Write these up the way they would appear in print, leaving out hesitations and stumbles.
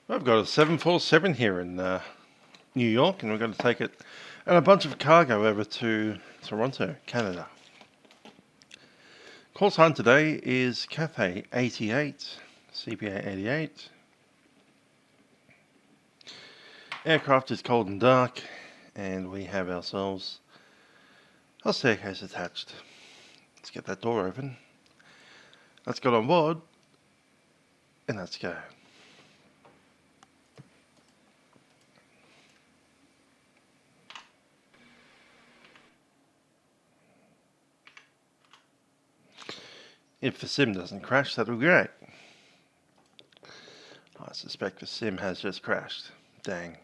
I've got a 747 here in New York, and we're going to take it and a bunch of cargo over to Toronto, Canada. Call sign today is Cathay 88, CPA 88. Aircraft is cold and dark, and we have ourselves a staircase attached. Let's get that door open. Let's get on board, and let's go. If the sim doesn't crash, that'll be great. I suspect the sim has just crashed. Dang.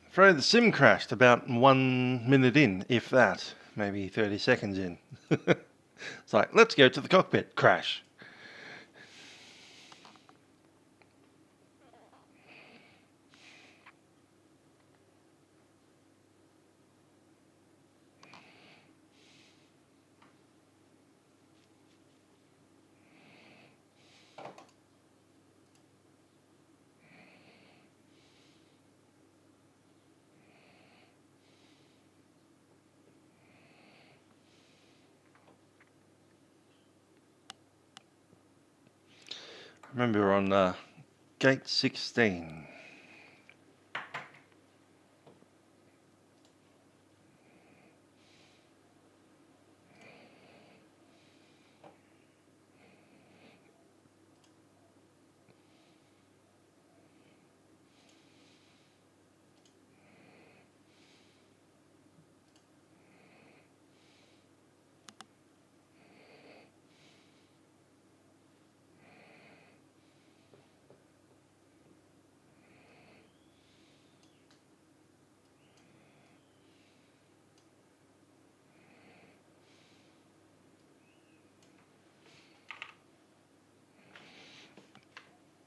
Afraid the sim crashed about 1 minute in, if that, maybe 30 seconds in. It's like, let's go to the cockpit. Crash. Remember, we're on gate 16.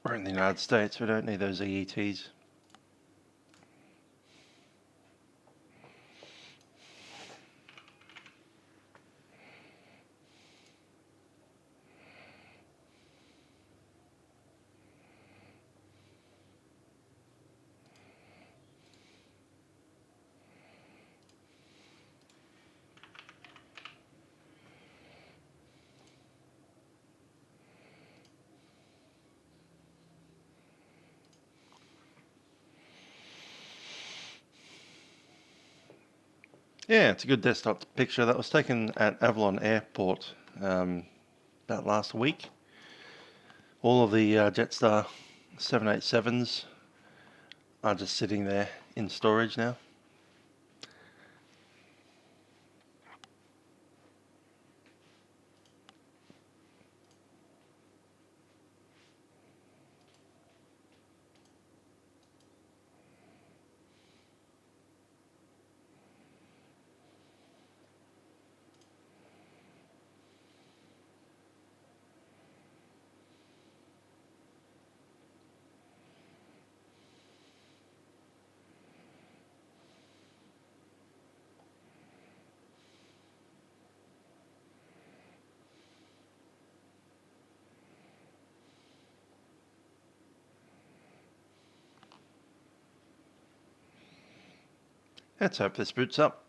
We're in the United States, we don't need those EETs. Yeah, it's a good desktop picture. That was taken at Avalon Airport about last week. All of the Jetstar 787s are just sitting there in storage now. Let's hope this boots up.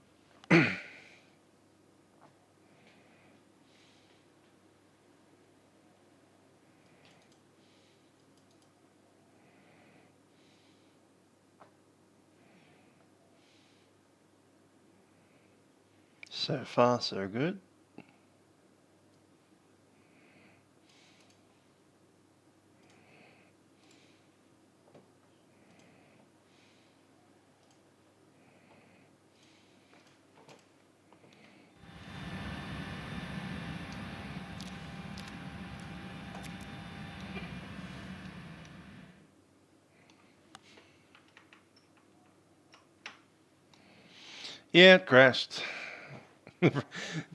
So far, so good. Yeah, it crashed.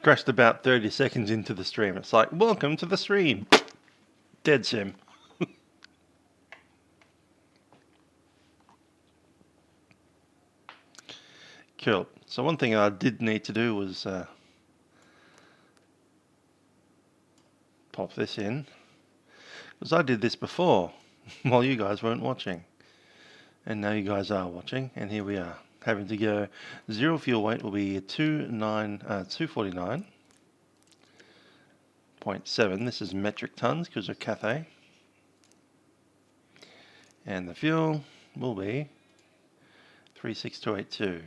Crashed about 30 seconds into the stream. It's like, welcome to the stream. Dead sim. Cool. So one thing I did need to do was pop this in. Because I did this before, while you guys weren't watching. And now you guys are watching, and here we are. Having to go, zero fuel weight will be 249.7. This is metric tons because of Cathay. And the fuel will be 36282.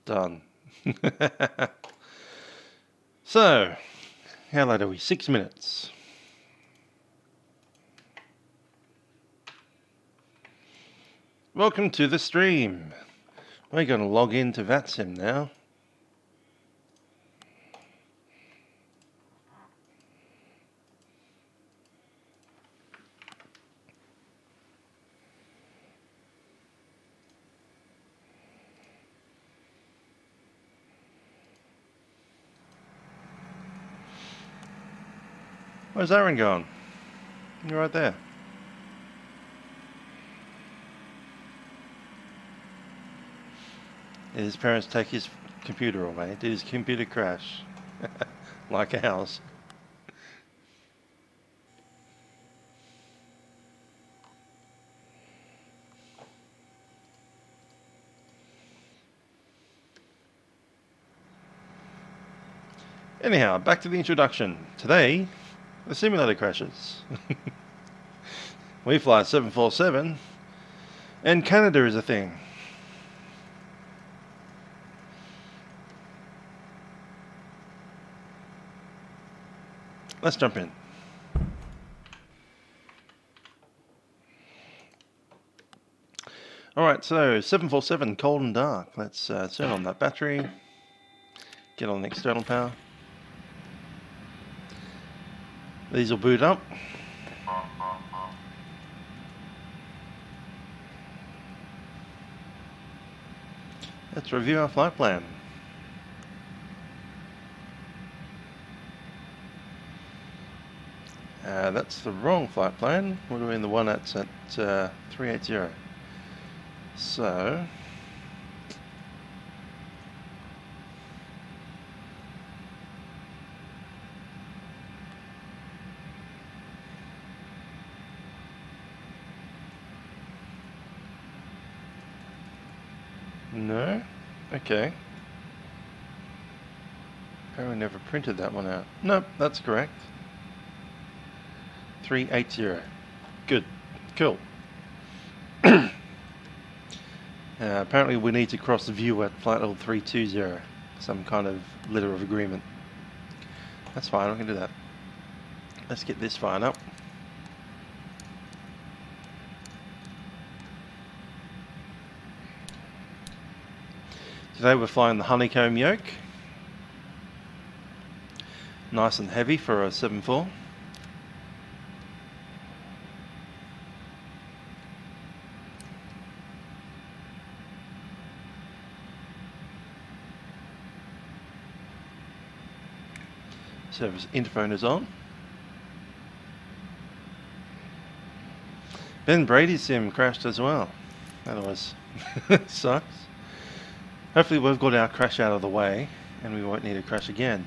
Done. So, how late are we? 6 minutes. Welcome to the stream. We're going to log into Vatsim now. Where's Aaron gone? You're right there. Did his parents take his computer away? Did his computer crash? Like ours. Anyhow, back to the introduction. Today, the simulator crashes. We fly 747, and Canada is a thing. Let's jump in. Alright, so 747, cold and dark. Let's turn on that battery. Get on the external power. These will boot up. Let's review our flight plan. That's the wrong flight plan. We're doing the one that's at 380. So, no? Okay. Apparently never printed that one out. Nope, that's correct. 380. Good. Cool. Apparently we need to cross the view at flight level 320. Some kind of letter of agreement. That's fine, I can do that. Let's get this fired up. Today we're flying the honeycomb yoke. Nice and heavy for a 7.4. Service interphone is on. Ben Brady's sim crashed as well. Otherwise, sucks. Hopefully we've got our crash out of the way and we won't need to crash again.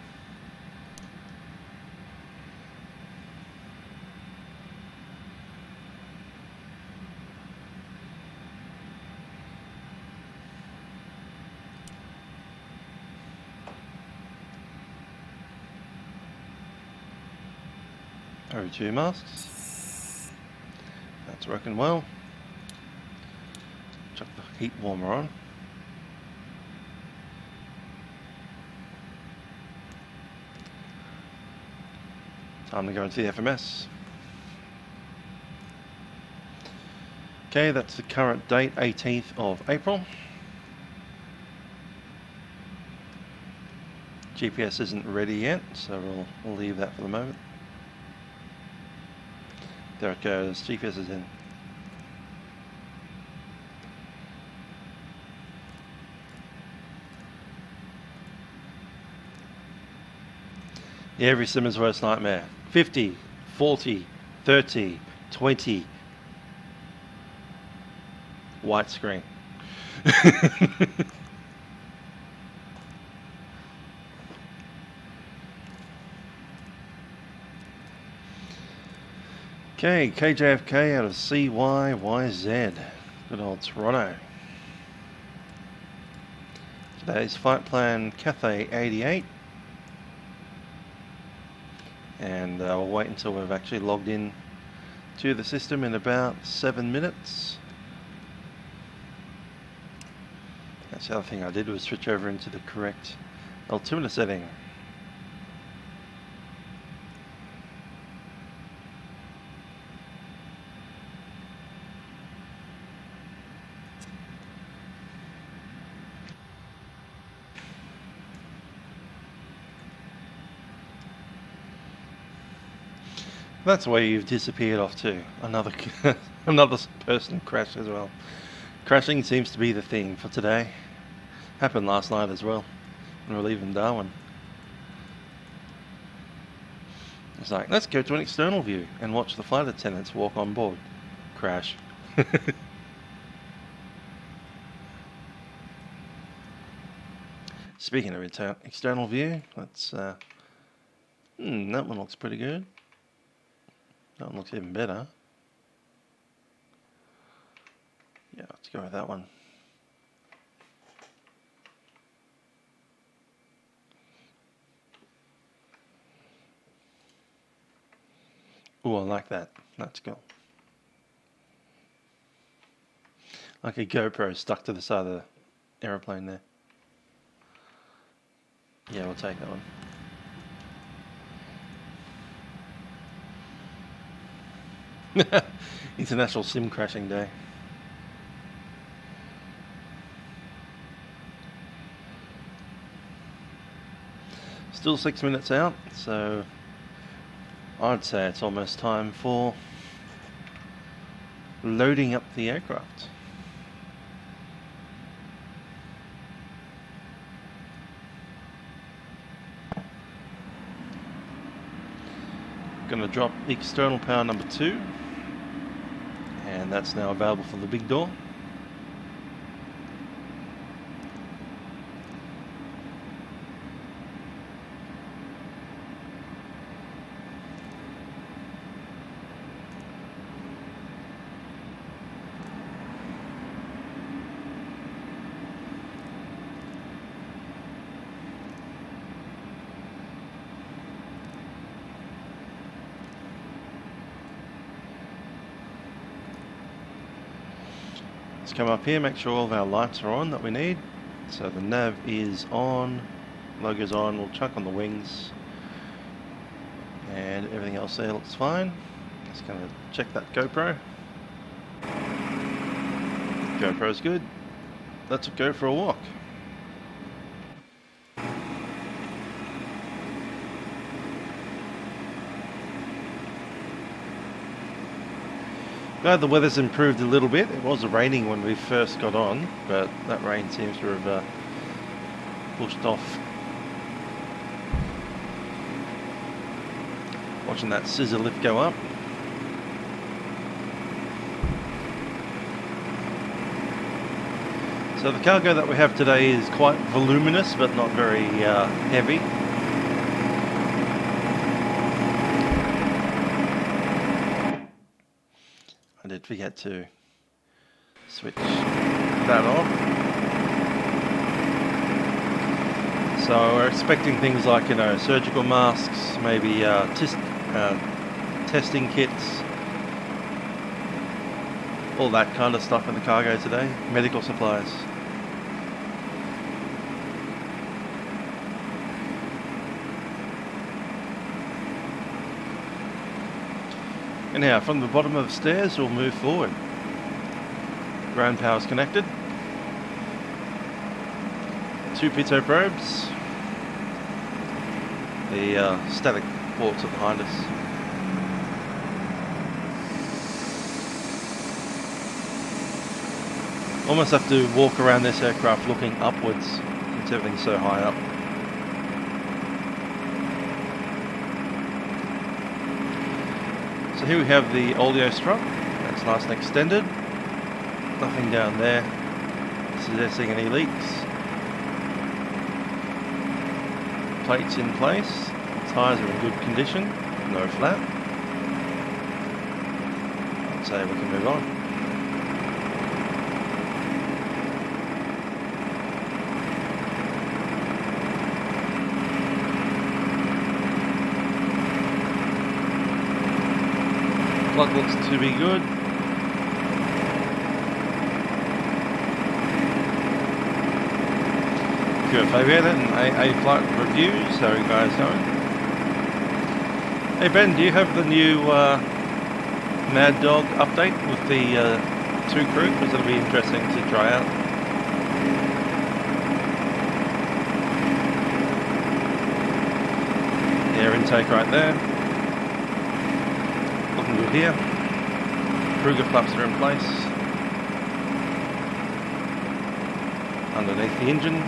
O2 masks. That's working well. Chuck the heat warmer on. Time to go into the FMS. Okay, that's the current date, 18th of April. GPS isn't ready yet, so we'll leave that for the moment. There it goes, GPS is in. Yeah, every simmer's worst nightmare. 50, 40, 30, 20. White screen. Okay, KJFK out of CYYZ. Good old Toronto. Today's flight plan Cathay 88. And we'll wait until we've actually logged in to the system in about 7 minutes. That's the other thing I did, was switch over into the correct altimeter setting. That's where you've disappeared off to. Another person crashed as well. Crashing seems to be the thing for today. Happened last night as well, when we were leaving Darwin. It's like, let's go to an external view and watch the flight attendants walk on board. Crash. Speaking of external view, let's... that one looks pretty good. That one looks even better. Yeah, let's go with that one. Oh, I like that. That's cool. Like a GoPro stuck to the side of the aeroplane there. Yeah, we'll take that one. International Sim Crashing Day. Still 6 minutes out, so I'd say it's almost time for loading up the aircraft. Going to drop external power number 2, and that's now available for the big door. Let's come up here, make sure all of our lights are on that we need. So the nav is on, logo's on, we'll chuck on the wings, and everything else there looks fine. Just going to check that GoPro. GoPro's good. Let's go for a walk. Glad the weather's improved a little bit. It was raining when we first got on, but that rain seems to have pushed off. Watching that scissor lift go up. So the cargo that we have today is quite voluminous, but not very heavy. I did forget to switch that off. So we're expecting things like, surgical masks, maybe testing kits, all that kind of stuff in the cargo today, medical supplies. Anyhow, from the bottom of the stairs we'll move forward. Ground power's connected. 2 pitot probes. The static ports are behind us. Almost have to walk around this aircraft looking upwards since everything's so high up. So here we have the oleo strut. That's nice and extended. Nothing down there suggesting any leaks. Plates in place. Tyres are in good condition. No flap. I'd say we can move on. Plug looks to be good. QFA Edit and AA flight reviews. How are you guys going? Hey Ben, do you have the new Mad Dog update with the 2 crew? Because it'll be interesting to try out. Air intake right there. Looking good here. Kruger flaps are in place. Underneath the engine.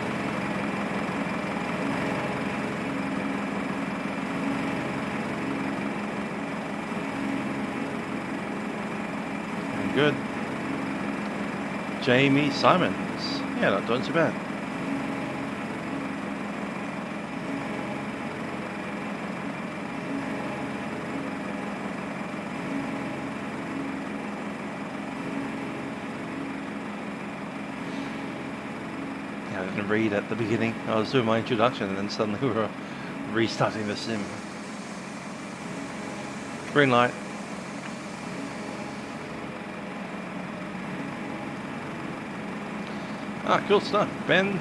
Good. Jamie Simons. Yeah, not doing too bad. Yeah, I didn't read at the beginning. I was doing my introduction and then suddenly we were restarting the sim. Green light. Ah, cool stuff, Ben.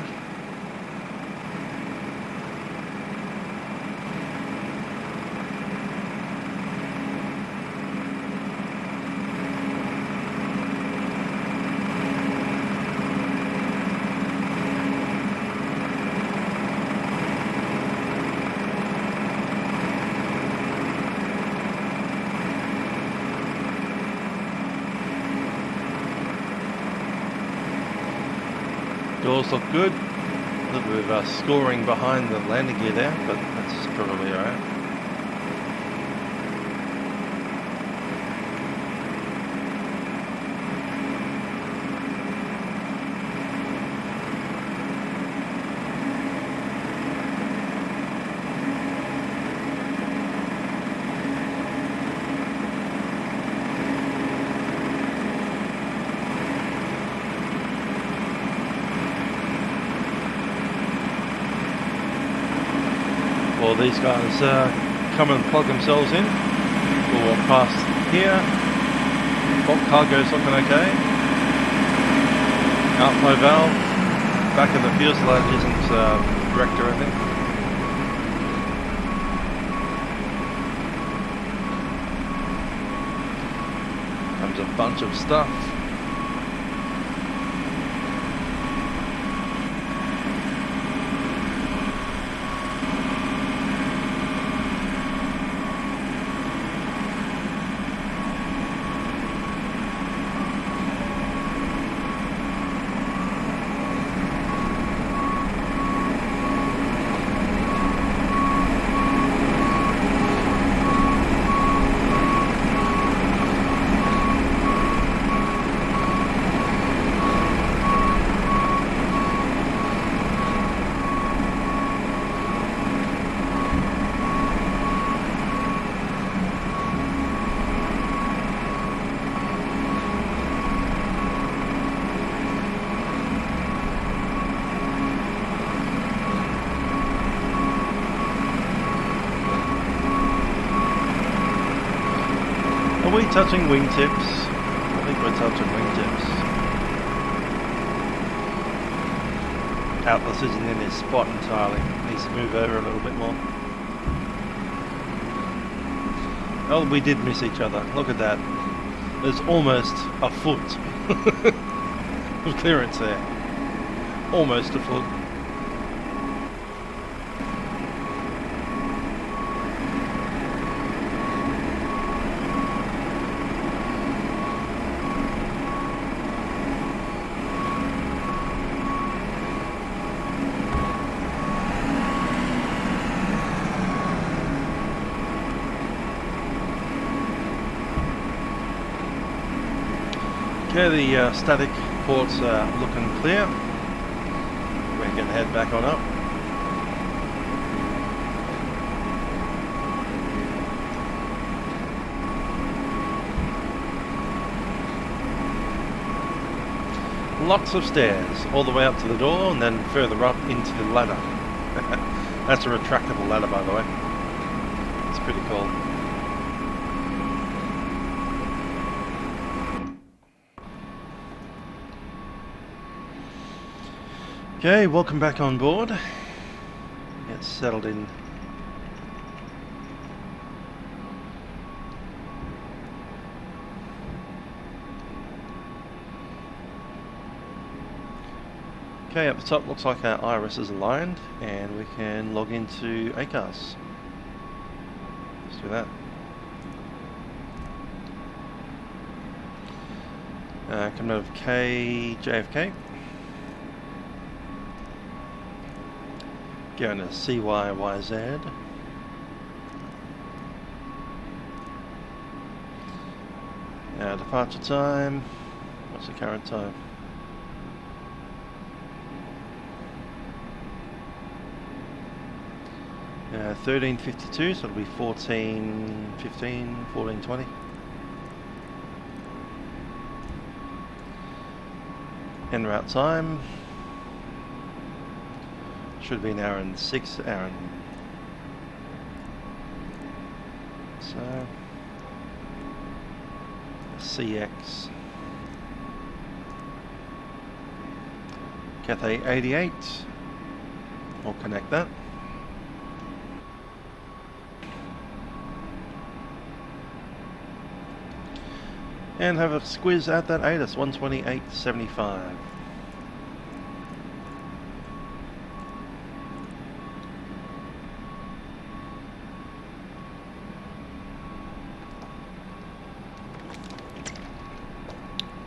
Doors look good. A little bit of scoring behind the landing gear there, but that's probably alright. Well, these guys come and plug themselves in. We'll walk past here. Bulk cargo's looking okay. Outflow valve. Back of the fuselage isn't wrecked or anything. Comes a bunch of stuff. we touching wingtips? I think we're touching wingtips. Atlas isn't in his spot entirely. Needs to move over a little bit more. Oh, we did miss each other. Look at that. There's almost a foot of clearance there. Almost a foot. Okay, the static ports are looking clear. We're going to head back on up. Lots of stairs, all the way up to the door and then further up into the ladder. That's a retractable ladder, by the way. It's pretty cool. Okay, welcome back on board. Get settled in. Okay, up the top looks like our iris is aligned and we can log into ACAS. Let's do that. Coming out of KJFK. Going to CYYZ. Departure time. What's the current time? Yeah, 13:52, so it'll be 14:15, 14:20. En route time. Should be an hour and 6 hour. So CX Cathay 88. We'll connect that. And have a squiz at that ATIS 128.75.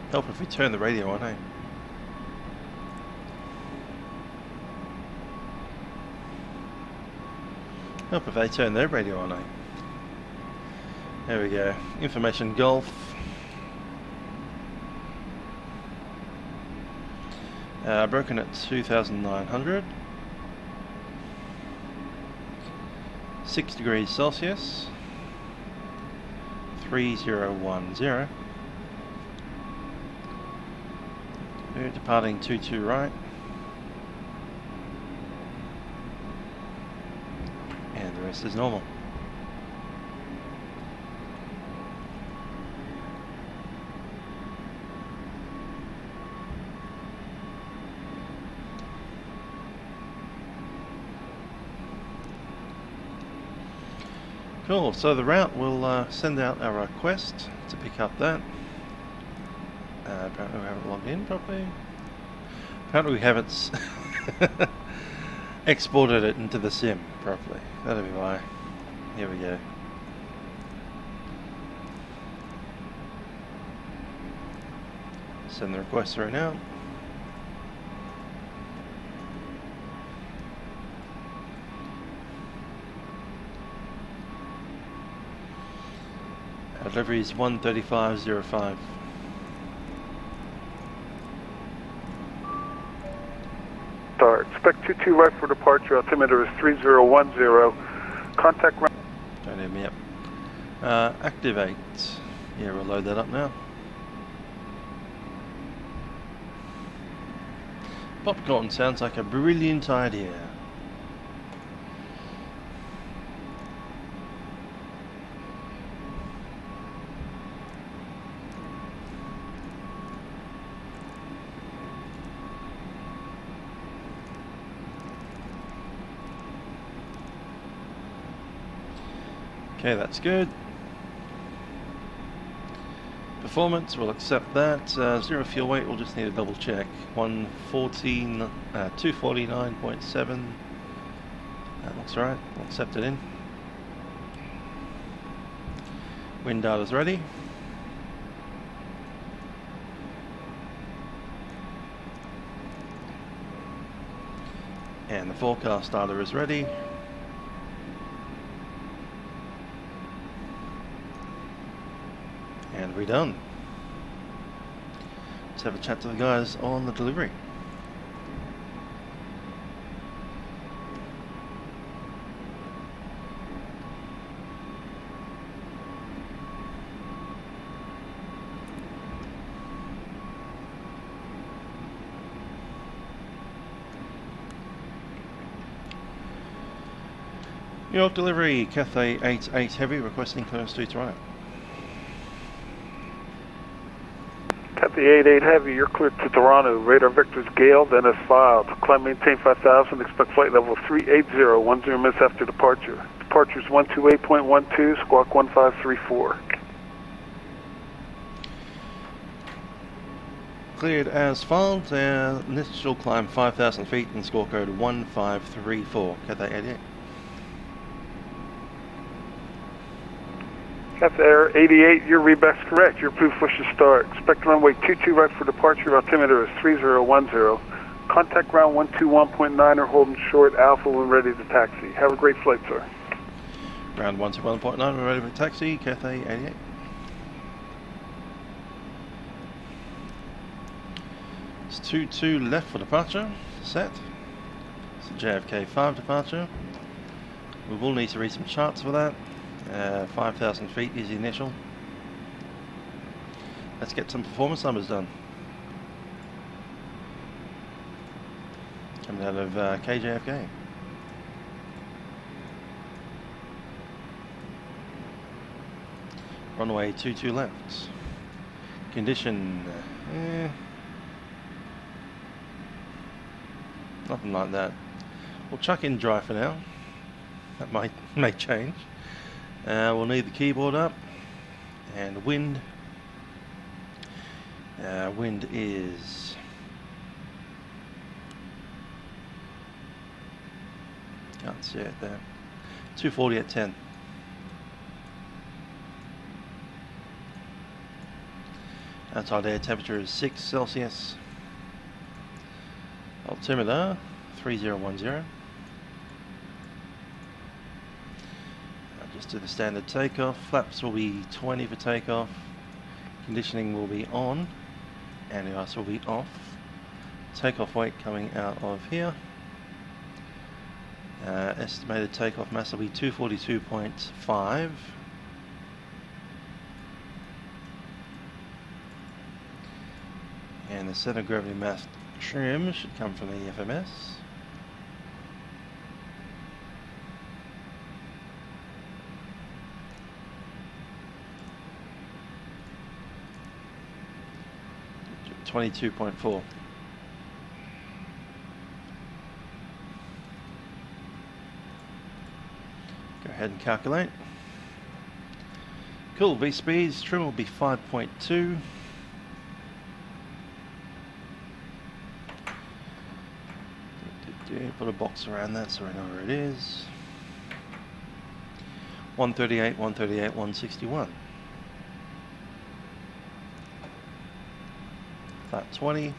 Help if we turn the radio on, eh? Help if they turn their radio on, eh? There we go. Information Gulf. Broken at 2,900. 6 degrees Celsius. 3010. We're departing 22 right. And the rest is normal. Cool, so the route will send out a request to pick up that. Apparently we haven't logged in properly. Apparently we haven't exported it into the sim properly. That'll be why. Here we go. Send the request through now. Livery is 135.05. Expect 22 right for departure. Altimeter is 3010. Contact. Don't have me up. Activate. Yeah, we'll load that up now. Popcorn sounds like a brilliant idea. Okay, that's good. Performance, we'll accept that. Zero fuel weight, we'll just need to double check. 249.7. That looks right. We'll accept it in. Wind data's ready. And the forecast data is ready. And we're done. Let's have a chat to the guys on the delivery. New York delivery, Cathay 88 Heavy, requesting clearance to Toronto. Cathay 88 Heavy, you're cleared to Toronto. Radar vectors Gale, then as filed. Climb maintain 5000, expect flight level 380, 10 minutes after departure. Departure is 128.12, squawk 1534. Cleared as filed, initial climb 5,000 feet and score code 1534, Cathay 88. Cathay 88, your readback's correct. Your approved push to start. Expect runway 22 right for departure. Altimeter is 3010. Contact ground 121.9 or holding short Alpha when ready to taxi. Have a great flight, sir. Ground 121.9, we're ready for taxi, Cathay 88. It's 22 left for departure, set. It's a JFK 5 departure. We will need to read some charts for that. 5,000 feet is the initial. Let's get some performance numbers done. Coming out of KJFK. Runway 22 left. Condition, nothing like that. We'll chuck in dry for now. That may change. We'll need the keyboard up, and wind. Wind is can't see it there. 240 at 10. Outside air temperature is 6 Celsius. Altimeter 3010. Just do the standard takeoff. Flaps will be 20 for takeoff. Conditioning will be on. Anti-ice will be off. Takeoff weight coming out of here. Estimated takeoff mass will be 242.5. And the center of gravity mass trim should come from the FMS. $22.4. Go ahead and calculate. Cool, V speeds, trim will be 5.2. Put a box around that so we know where it is. 138, 138, 161. Flat 20.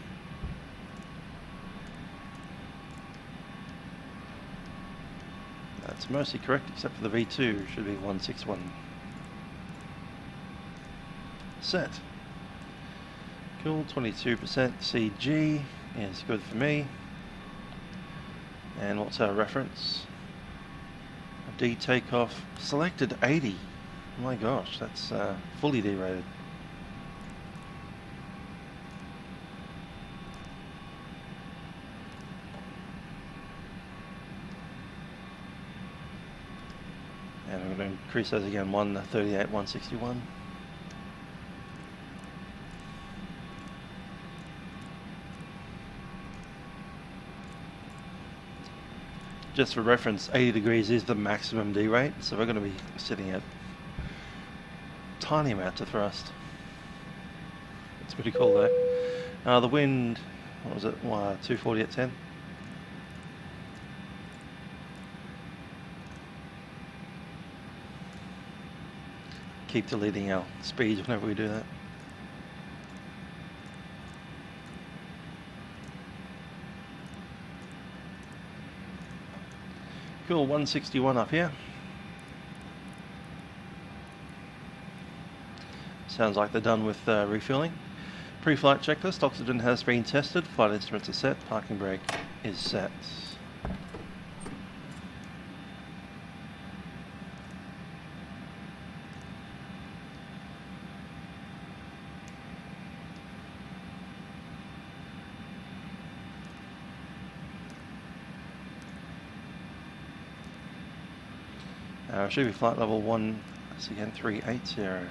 That's mostly correct except for the V2, should be 161. Set. Cool, 22% CG is good for me. And what's our reference? D takeoff selected 80. Oh my gosh, that's fully derated. And I'm going to increase those again, 138, 161. just for reference, 80 degrees is the maximum D rate, so we're going to be sitting at tiny amount of thrust. It's pretty cool though. The wind, what was it? 240 at 10. Keep deleting our speeds whenever we do that. Cool, 161 up here. Sounds like they're done with refueling. Pre-flight checklist, oxygen has been tested, flight instruments are set, parking brake is set. Should be flight level 1, again 380.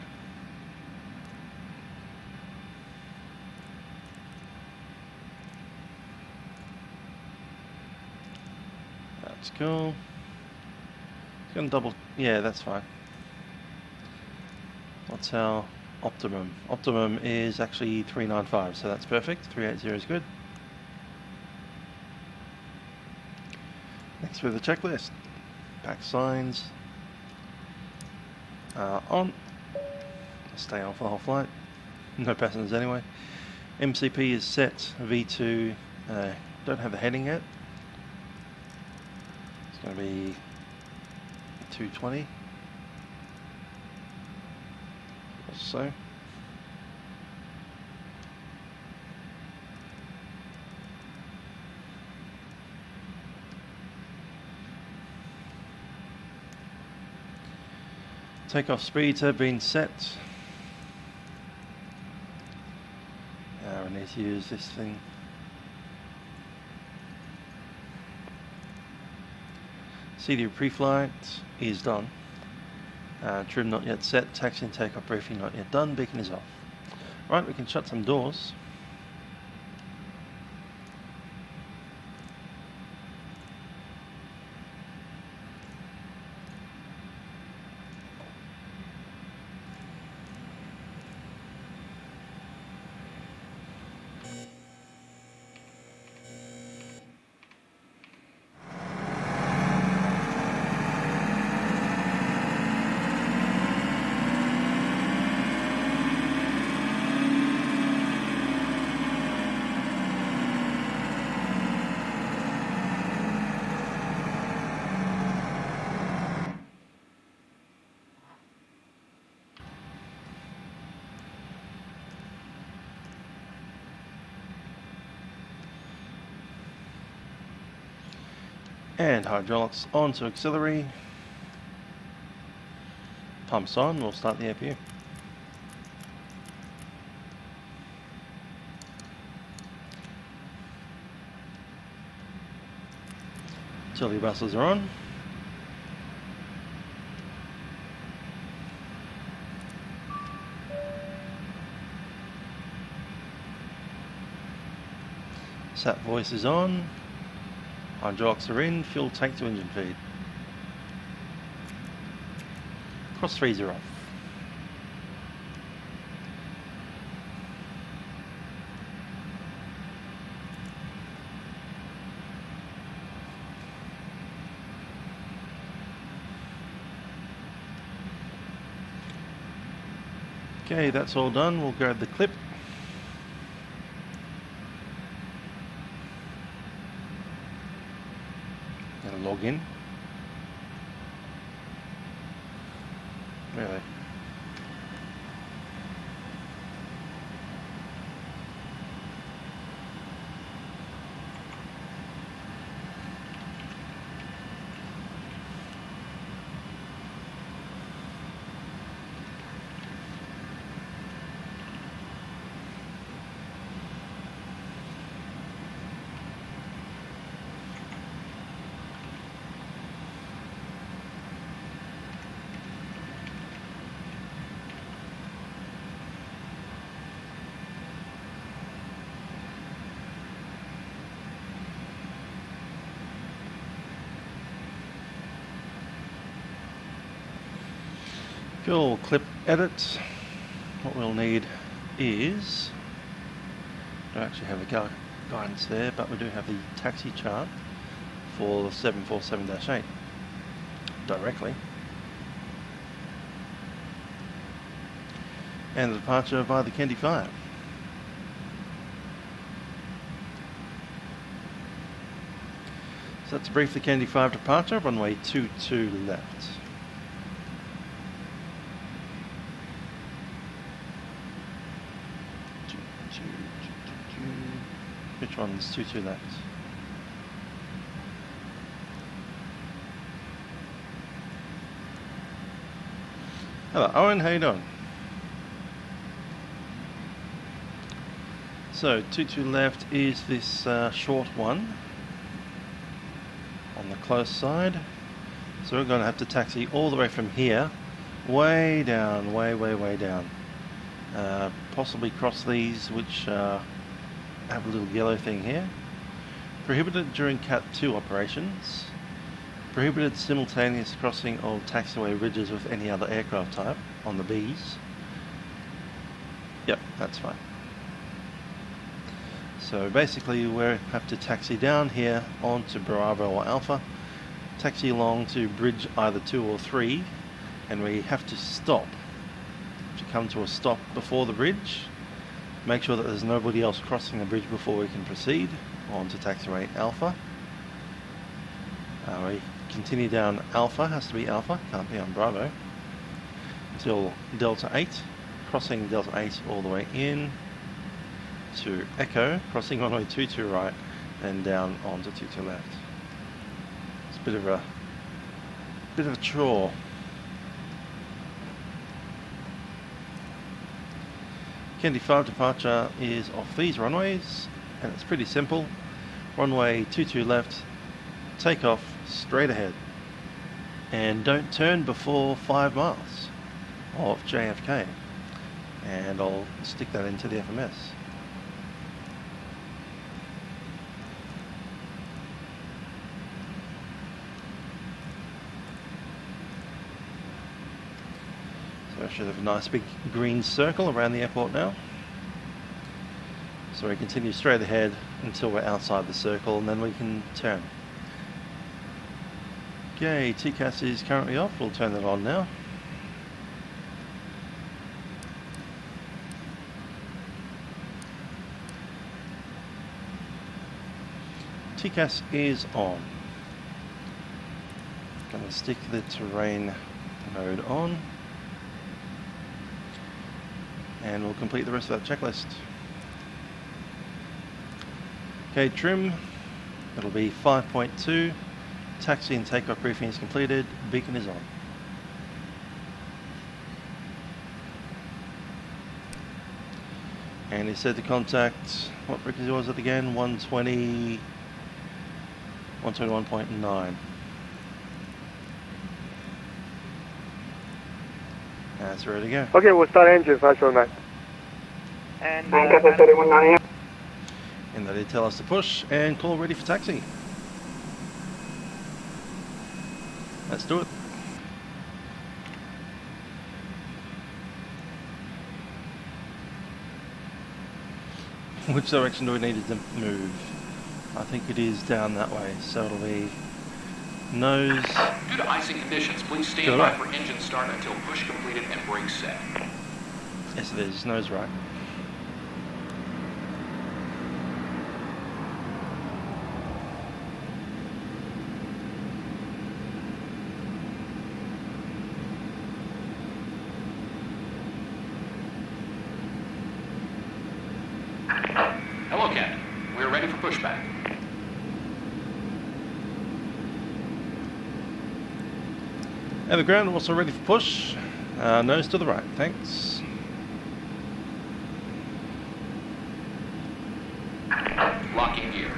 That's cool. It's gonna double, yeah, that's fine. What's our optimum? Optimum is actually 395, so that's perfect. 380 is good. Next with the checklist. Pack signs. On. Stay on for the whole flight. No passengers anyway. MCP is set. V2. Don't have the heading yet. It's going to be 220 or so. Takeoff speeds have been set. I need to use this thing. CD pre-flight is done. Trim not yet set. Taxi and takeoff briefing not yet done. Beacon is off. Right, we can shut some doors. And hydraulics on to auxiliary. Pumps on, we'll start the APU. Utility buses are on. Sat voice is on. Hydraulics are in, fuel tank to engine feed. Cross 3s are off. Okay, that's all done. We'll grab the clip. Log in. Really? Fuel clip edit. What we'll need is, we don't actually have a guidance there, but we do have the taxi chart for the 747-8 directly. And the departure via the Candy 5. So that's brief the Candy 5 departure, runway 22 left. Which one's 22 left? Hello Owen, how you doing? So 22 left is this short one on the close side. So we're going to have to taxi all the way from here, way down, way down. Possibly cross these, which have a little yellow thing here. Prohibited during Cat 2 operations. Prohibited simultaneous crossing of taxiway ridges with any other aircraft type on the Bs. Yep, that's fine. So basically we have to taxi down here onto Bravo or Alpha, taxi along to bridge either 2 or 3, and we have to stop. To come to a stop before the bridge, make sure that there's nobody else crossing the bridge before we can proceed on to taxiway Alpha. We continue down Alpha, has to be Alpha, can't be on Bravo, until Delta 8, crossing Delta 8 all the way in to Echo, crossing runway 22 right, and down onto 22 left. It's a bit of a chore. Candy 5 departure is off these runways, and it's pretty simple. Runway 22 left, take off straight ahead, and don't turn before 5 miles of JFK, and I'll stick that into the FMS. So I should have a nice big green circle around the airport now. So we continue straight ahead until we're outside the circle, and then we can turn. Okay, TCAS is currently off. We'll turn that on now. TCAS is on. Going to stick the terrain mode on, and we'll complete the rest of that checklist. Okay, trim, it'll be 5.2, taxi and takeoff briefing is completed, beacon is on. And he said to contact, what frequency was it again? 121.9. That's ready to go. Okay, we'll start engine 509. And Cathay 319. And they did tell us to push and call ready for taxi. Let's do it. Which direction do we need it to move? I think it is down that way, so it'll be nose. Due to icing conditions, please stand by for engine start until push completed and brakes set. Yes, it is. Nose right. Hello, Captain. We're ready for pushback. And the ground also ready for push. Nose to the right. Thanks. Locking gear.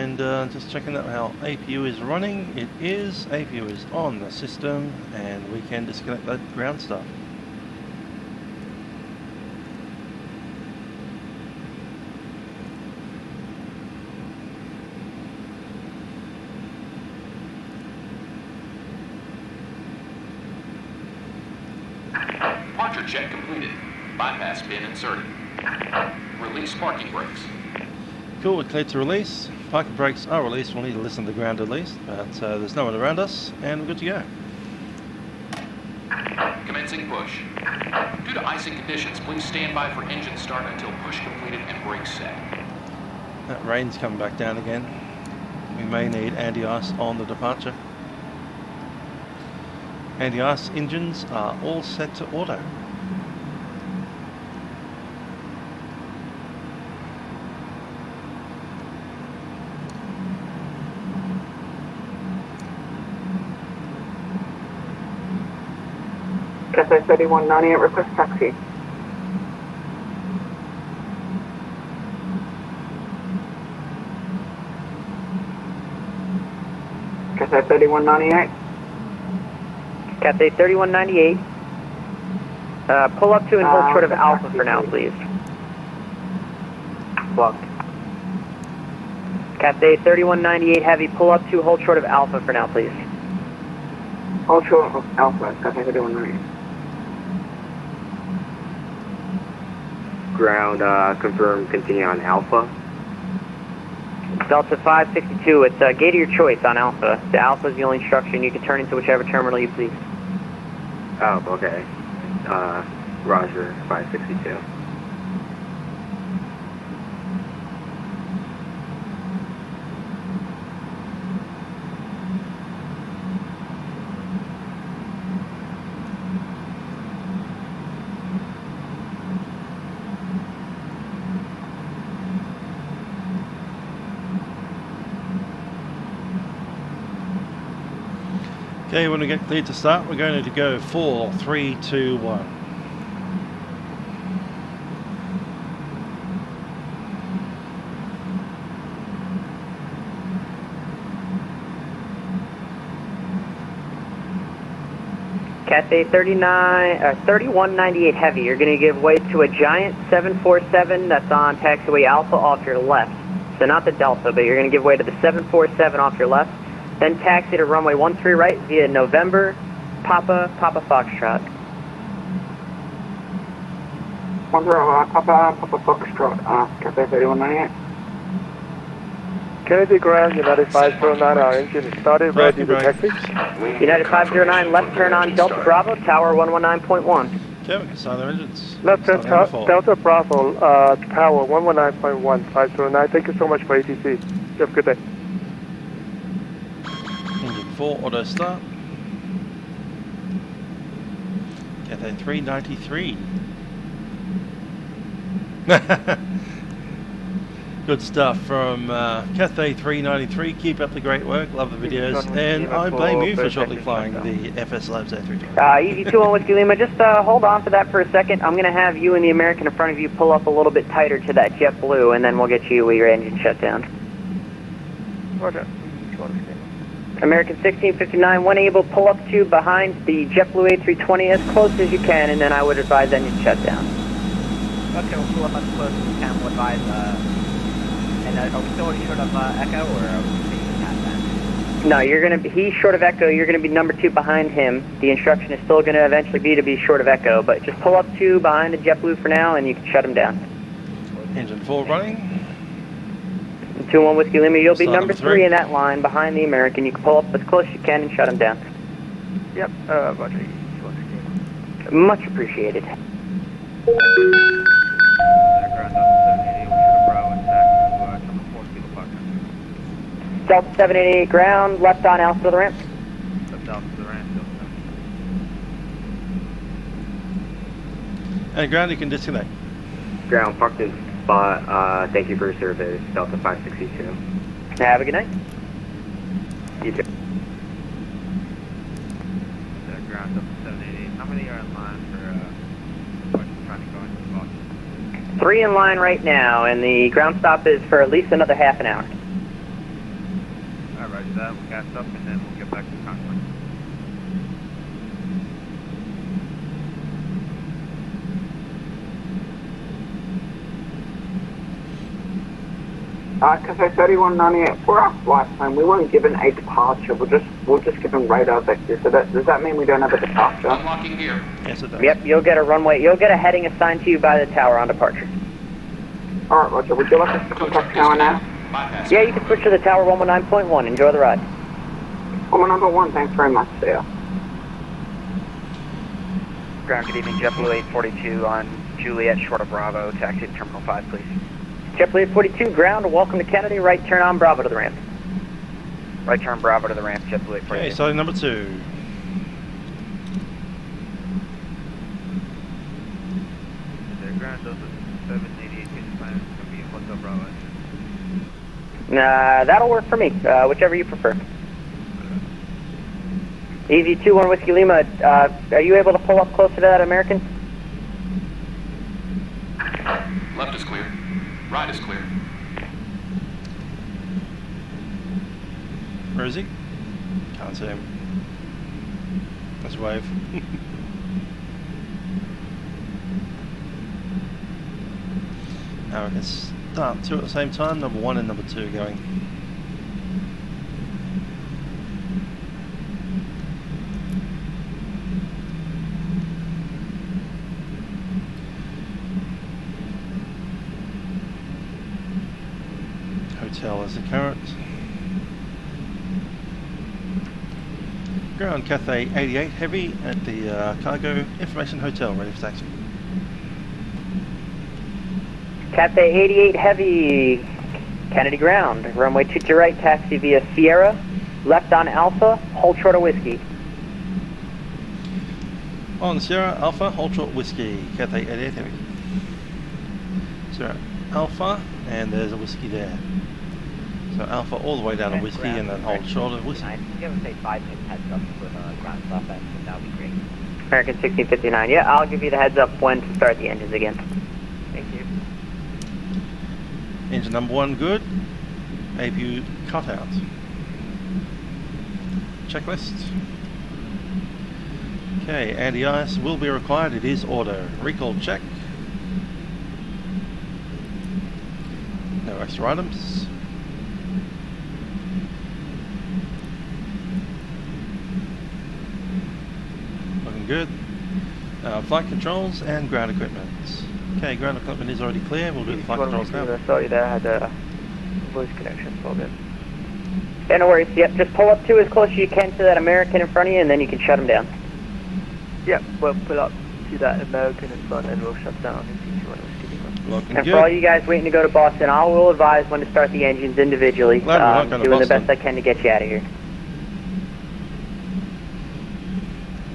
and just checking out how APU is running. It is. APU is on the system, and we can disconnect that ground stuff. Departure check completed. Bypass pin inserted. Release parking brakes. Cool, we're cleared to release. Parking brakes are released. We'll need to listen to the ground at least, but there's no one around us, and we're good to go. Commencing push. Due to icing conditions, please stand by for engine start until push completed and brakes set. That rain's coming back down again. We may need anti-ice on the departure. Anti-ice engines are all set to auto. Cathay 3198, request taxi. Cathay 3198. Cathay 3198. Pull up to and hold short of Alpha for now, please. Blocked. Cathay 3198 Heavy, pull up to hold short of Alpha for now, please. Hold short of Alpha, Cathay 3198. Ground, confirm, continue on Alpha. Delta 562, it's a gate of your choice on Alpha. The Alpha is the only instruction. You can turn into whichever terminal you please. Oh, okay. Roger, 562. Okay, when we get cleared to start, we're going to go 4, 3, 2, 1. Cathay 3198 Heavy, you're going to give way to a giant 747 that's on taxiway Alpha off your left. So not the Delta, but you're going to give way to the 747 off your left. Then taxi to runway 13 right via November, Papa Foxtrot. 10 Papa Foxtrot, Cathay 3198. Kennedy Ground, United 509, our engine is started, ready to taxi. United 509, left turn on Delta Bravo, tower 119.1. Okay, we can start our engines. Left turn, Start number 4. Delta Bravo, tower 119.1, 509. Thank you so much for ATC. You have a good day. Engine 4, auto start. Cathay 393. Good stuff from Cathay 393. Keep up the great work. Love the videos. And I blame you for shortly flying the FSLabs A320. Easy 2 on Whiskey Lima, just hold on for that for a second. I'm going to have you and the American in front of you pull up a little bit tighter to that JetBlue, and then we'll get you with your engine shut down. Roger. American 1659, when able, pull up to behind the JetBlue A320 as close as you can, and then I would advise engine shutdown. Okay, we'll pull up as close as we can. We'll advise, and are we still short of Echo, or are we taking that then? No, he's short of Echo, you're going to be number 2 behind him. The instruction is still going to eventually be to be short of Echo, but just pull up to behind the JetBlue for now, and you can shut him down. Engine 4 running. 2-1 Whiskey Lima, you'll be Start number number 3. 3 in that line behind the American. You can pull up as close as you can and shut him down. Yep, Roger. Much appreciated. Ground Delta 788, we should have Bravo and taxi to number 4 Kilo Foxtrot. Delta 788 ground, left on Alpha to the ramp. Left Alpha to the ramp, Delta 788. And ground, you can disconnect. Ground, parked in spot, thank you for your service, Delta 562. Have a good night. You too. Ground Delta 788, how many are in line for, trying to go into the box? 3 in line right now, and the ground stop is for at least another half an hour. Roger that. We'll gas up and then we'll get back to Concord. Cathay 3198, for our flight plan, we weren't given a departure. We'll just give them radar vector. So does that mean we don't have a departure? Unlocking gear. Yes, it does. Yep, you'll get a heading assigned to you by the tower on departure. Alright, Roger. Would you like us to contact tower now? Bypass. Yeah, you can switch to the tower 119.1. Enjoy the ride. Well, number one, thanks very much, see ya. Ground, good evening. JetBlue 842 on Juliet, short of Bravo. Taxi to Terminal 5, please. JetBlue 42, ground, welcome to Kennedy, right turn on Bravo to the ramp. Right turn Bravo to the ramp, JetBlue 842. Okay, starting number 2. Ground, those are 788 pitch plan. It's going to be Hotel Bravo. That'll work for me, whichever you prefer. EV21 Whiskey Lima, are you able to pull up closer to that American? Left is clear. Right is clear. Where is he? Can't see him. Let's wave. Now we can start 2 at the same time, number 1 and number 2 going. Hotel is the current. Ground Cathay 88 Heavy at the Cargo Information Hotel, ready for taxi. Cathay 88 Heavy, Kennedy ground, runway 22 right, taxi via Sierra, left on Alpha, hold short of Whiskey. On Sierra Alpha, hold short Whiskey, Cathay 88 Heavy. Sierra Alpha, and there's a Whiskey there. So Alpha all the way down to Whiskey and then hold short of Whiskey. Give us a 5 minute heads up with ground stop and that would be great. American 1659, yeah, I'll give you the heads up when to start the engines again. Thank you. Engine number 1 good. APU cut out. Checklist. Okay, anti-ice will be required. It is order. Recall check. No extra items. Looking good. Flight controls and ground equipment. Okay, ground equipment is already clear. We'll do the flight controls now. Sorry, there had a voice connection, all good. Yeah, no worries. Yep, just pull up to as close as you can to that American in front of you, and then you can shut them down. Yep, we'll pull up to that American in front, and we'll shut down if you want to Looking and good. for all you guys waiting to go to Boston, I will advise when to start the engines individually. Glad we're not going to doing the Boston. best I can to get you out of here.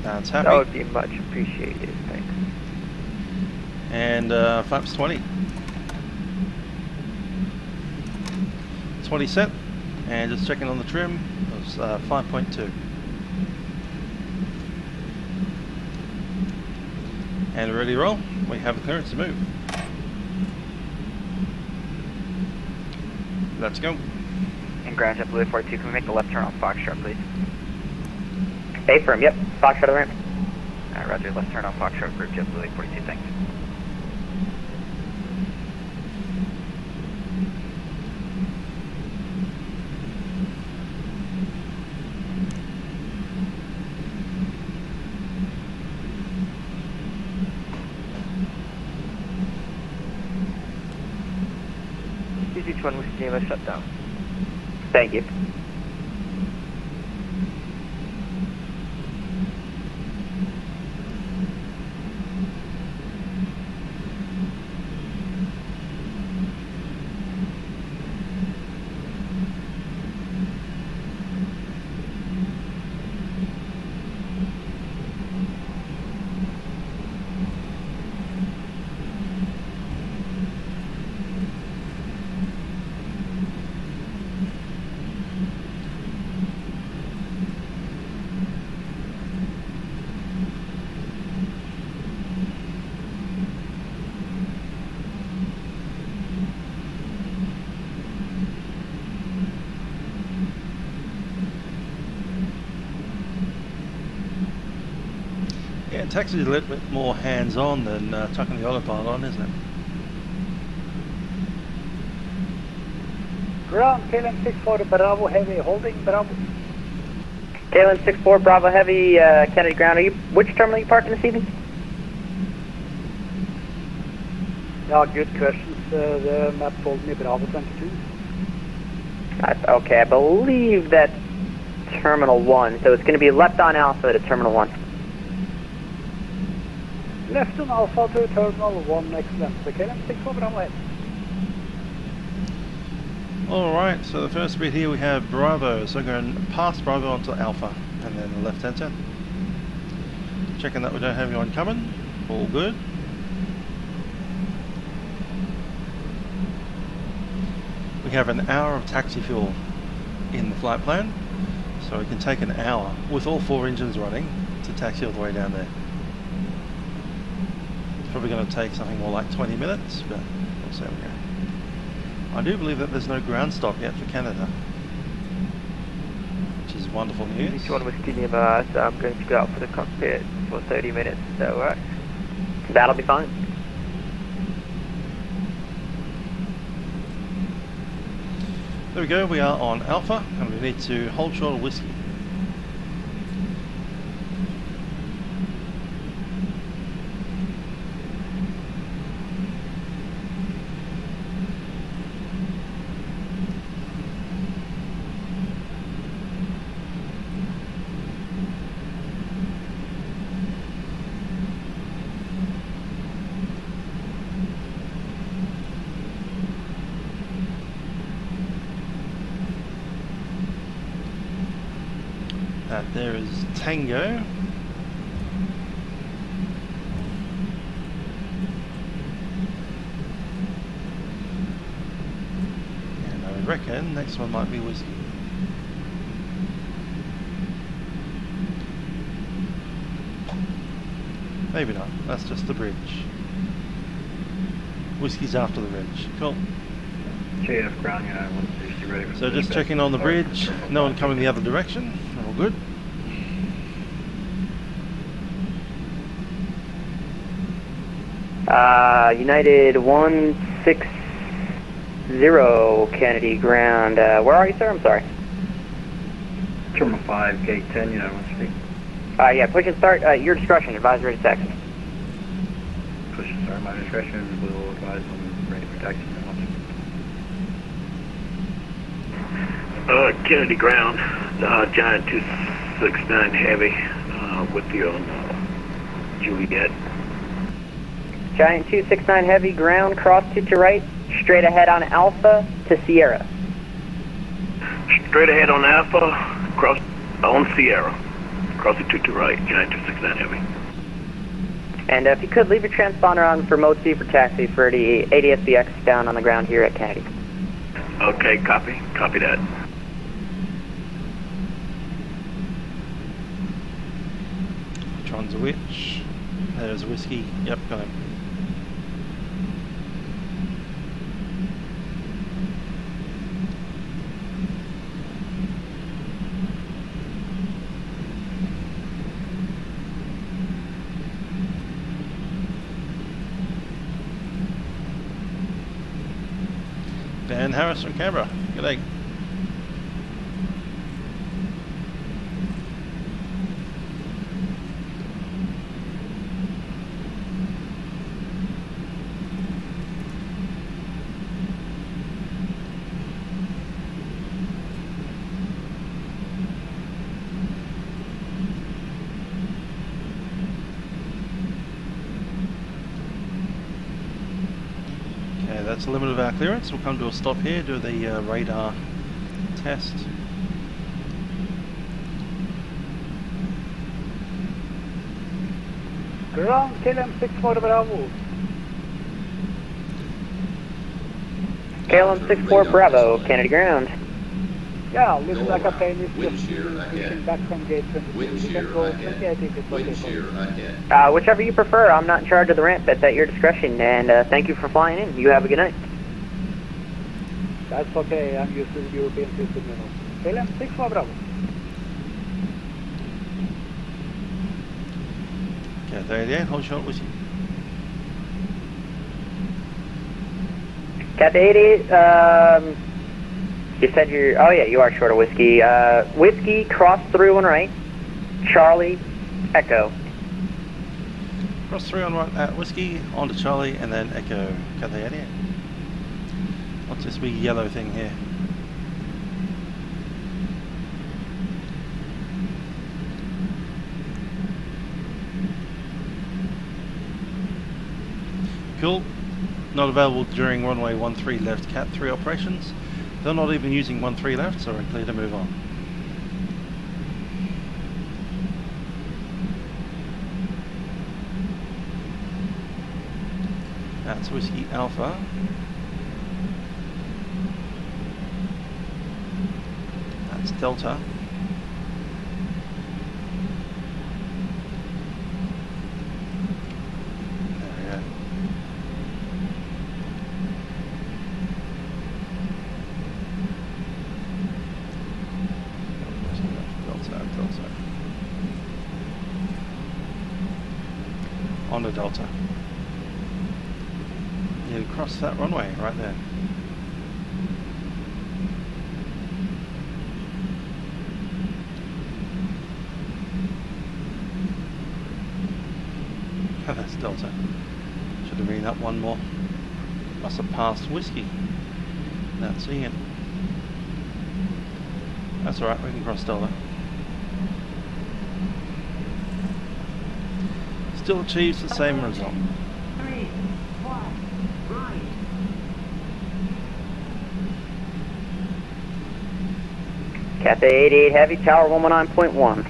That's happy. That would be much appreciated, thanks. And flaps 20. 20 set. And just checking on the trim. It was 5.2. And we're ready to roll. We have a clearance to move. Let's go. And ground JetBlue 42, can we make the left turn on Foxtrot, please? Stay firm, yep. Fox shut of the ramp. Alright, roger, left turn on Foxtrot group JetBlue 842, thanks. Each one with Lima shut down. Thank you. taxi is a little bit more hands-on than chucking the autopilot on, isn't it? Ground, KLM 64 Bravo Heavy, holding Bravo. KLM 64 Bravo Heavy, Kennedy ground. Which terminal are you parking this evening? Yeah, good questions. The map told me Bravo 22. Okay, I believe that's Terminal 1, so it's going to be left on Alpha to Terminal 1. Left on Alpha to Terminal 1, excellent. So KLM 64 Bravo Heavy. Alright, so the first bit here we have Bravo, so going past Bravo onto Alpha, and then the left hand turn. Checking that we don't have anyone coming, all good. We have an hour of taxi fuel in the flight plan, so we can take an hour with all 4 engines running to taxi all the way down there. It's probably going to take something more like 20 minutes, but we'll see how we go. I do believe that there's no ground stop yet for Canada, which is wonderful news. Each one was Lima, so I'm going to go out for the cockpit for 30 minutes, so alright. That'll be fine. There we go, we are on Alpha, and we need to hold short of whiskey. There is Tango. And I reckon next one might be Whiskey. Maybe not, that's just the bridge. Whiskey's after the bridge. Cool. JF ground, yeah, 160 ready for so just checking on the bridge, no one coming the other direction, all good. United 160 Kennedy ground. Where are you, sir? I'm sorry. Terminal 5, gate 10, United 160. Yeah, push and start. Your discretion. Advise ready to taxi. Push and start, my discretion. We'll advise when ready for taxi. Kennedy ground, Giant 269 Heavy, with you on Juliet. Giant 269 Heavy, ground, cross to right, straight ahead on Alpha to Sierra. Straight ahead on Alpha, cross on Sierra. Cross it to right, Giant 269 Heavy. And if you could, leave your transponder on for mode C for taxi for the ADSBX down on the ground here at Kennedy. Okay, copy. Copy that. Which one's a which? There's Whiskey. Yep, got him. Ben Harris from Canberra. G'day. That's the limit of our clearance. We'll come to a stop here, do the radar test. Ground, KLM 64 Bravo. KLM 64 Bravo, Kennedy ground. Yeah, looks like a plane is just pushing back from gate 22. You can go 20, I think it's okay. Whichever you prefer. I'm not in charge of the ramp. That's at your discretion. And thank you for flying in. You have a good night. That's okay. I'm used to the European system, you know. KLM 64 Bravo. Cathay 88, hold short whiskey. Cathay 88, you said you're, oh yeah, you are short of whiskey. Whiskey, cross through on right, Charlie, Echo. Cross 3 on right at whiskey, on to Charlie, and then Echo, Cathay 88. What's this big yellow thing here? Cool. Not available during runway 13 left Cat 3 operations. They're not even using 13 left, so we're clear to move on. That's Whiskey Alpha. That's Delta. There we go. Delta. On to Delta. You cross that runway right there. That's Delta. Should have been up one more. Must have passed whiskey. Not seeing it. That's alright, we can cross Delta. Still achieves the same result. 3, 1, right. Cathay 88 Heavy, Tower 119.1.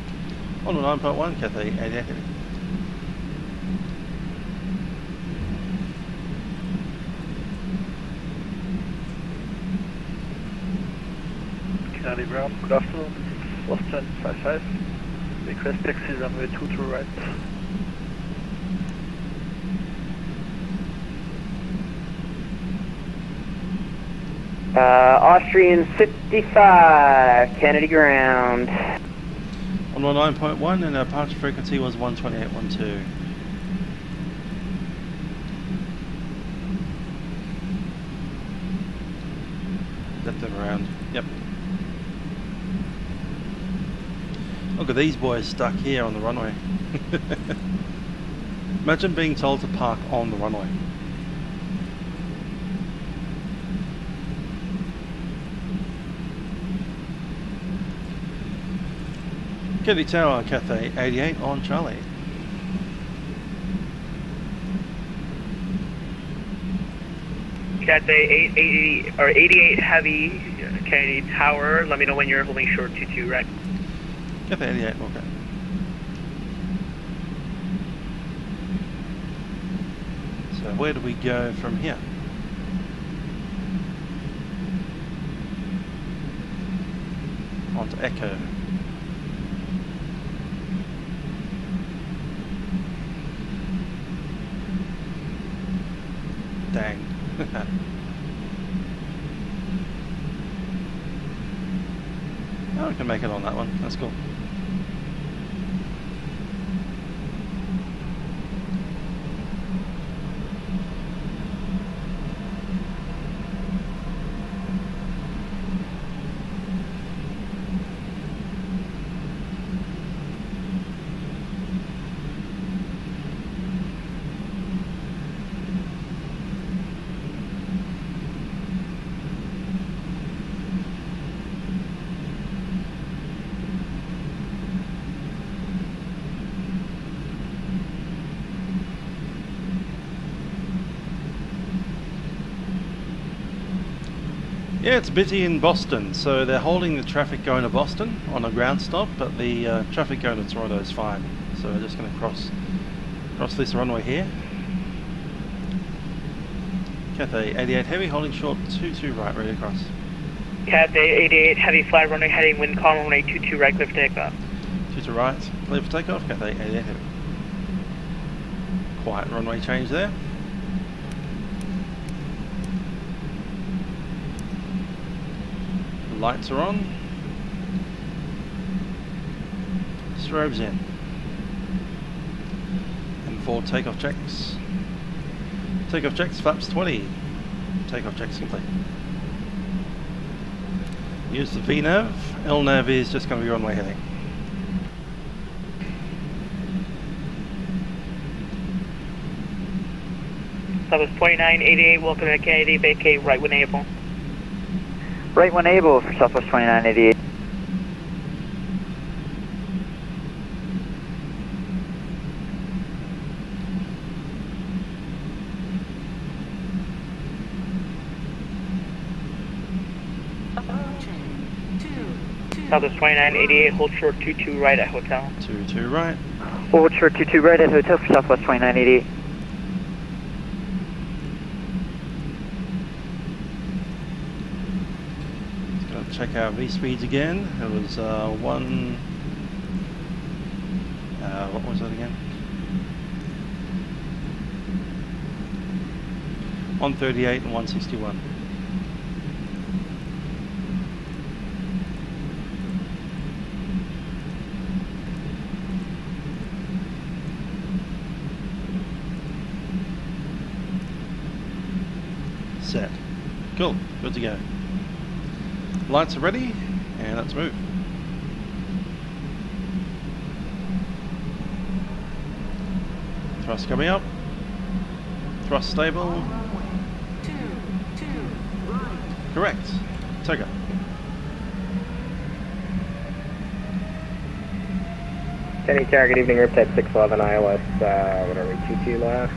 119.1, Cathay 88 Heavy. Canary Brown, good afternoon. Boston 55. Request taxi runway 2 to right. Austrian 55, Kennedy ground. 119.1 and our departure frequency was 128.12. Left it around. Yep. Look at these boys stuck here on the runway. Imagine being told to park on the runway. Kennedy Tower, Cathay 88 on Charlie. Cathay 88 Heavy, Kennedy Tower. Let me know when you're holding short 22 right. Cathay 88, okay. So where do we go from here? On to Echo. Dang. Oh, we can make it on that one. That's cool. Yeah, it's busy in Boston, so they're holding the traffic going to Boston on a ground stop, but the traffic going to Toronto is fine. So we're just going to cross this runway here. Cathay 88 Heavy, holding short 22 right, ready to cross. Cathay 88 Heavy, fly runway heading wind calm runway 22 right, clear for takeoff. 22 right, clear for takeoff, Cathay 88 Heavy. Quiet runway change there. Lights are on. Strobes in. for takeoff checks. Takeoff checks, flaps 20. Takeoff checks complete. Use the VNav. LNav is just going to be runway heading. Southwest 2988, welcome to Kennedy, vacate right when able. Right when able for Southwest 2988. Southwest 2988, hold short 22 right at hotel. 22 right. Hold short 22 right at hotel for Southwest 2988. Just going to check our V speeds again. It was what was that again? 138 and 161. Set. Cool. Good to go. Lights are ready, and let's move. Thrust coming up. Thrust stable. Correct. Takeoff. Kenny Tower, good evening, Riptide 611 ILS, what are we, 22 left?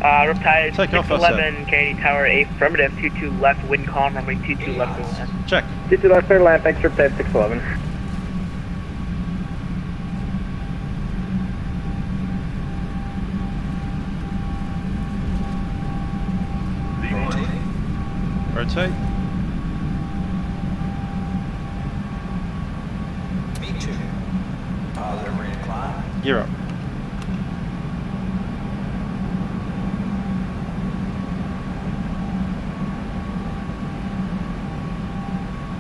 Riptide Takeoff 611, Kennedy Tower, affirmative, 22 left, wind calm, runway 22 left. Check. 22 left, clear land, thanks Riptide 611. Rotate. V2. Positive rate of climb. Gear up.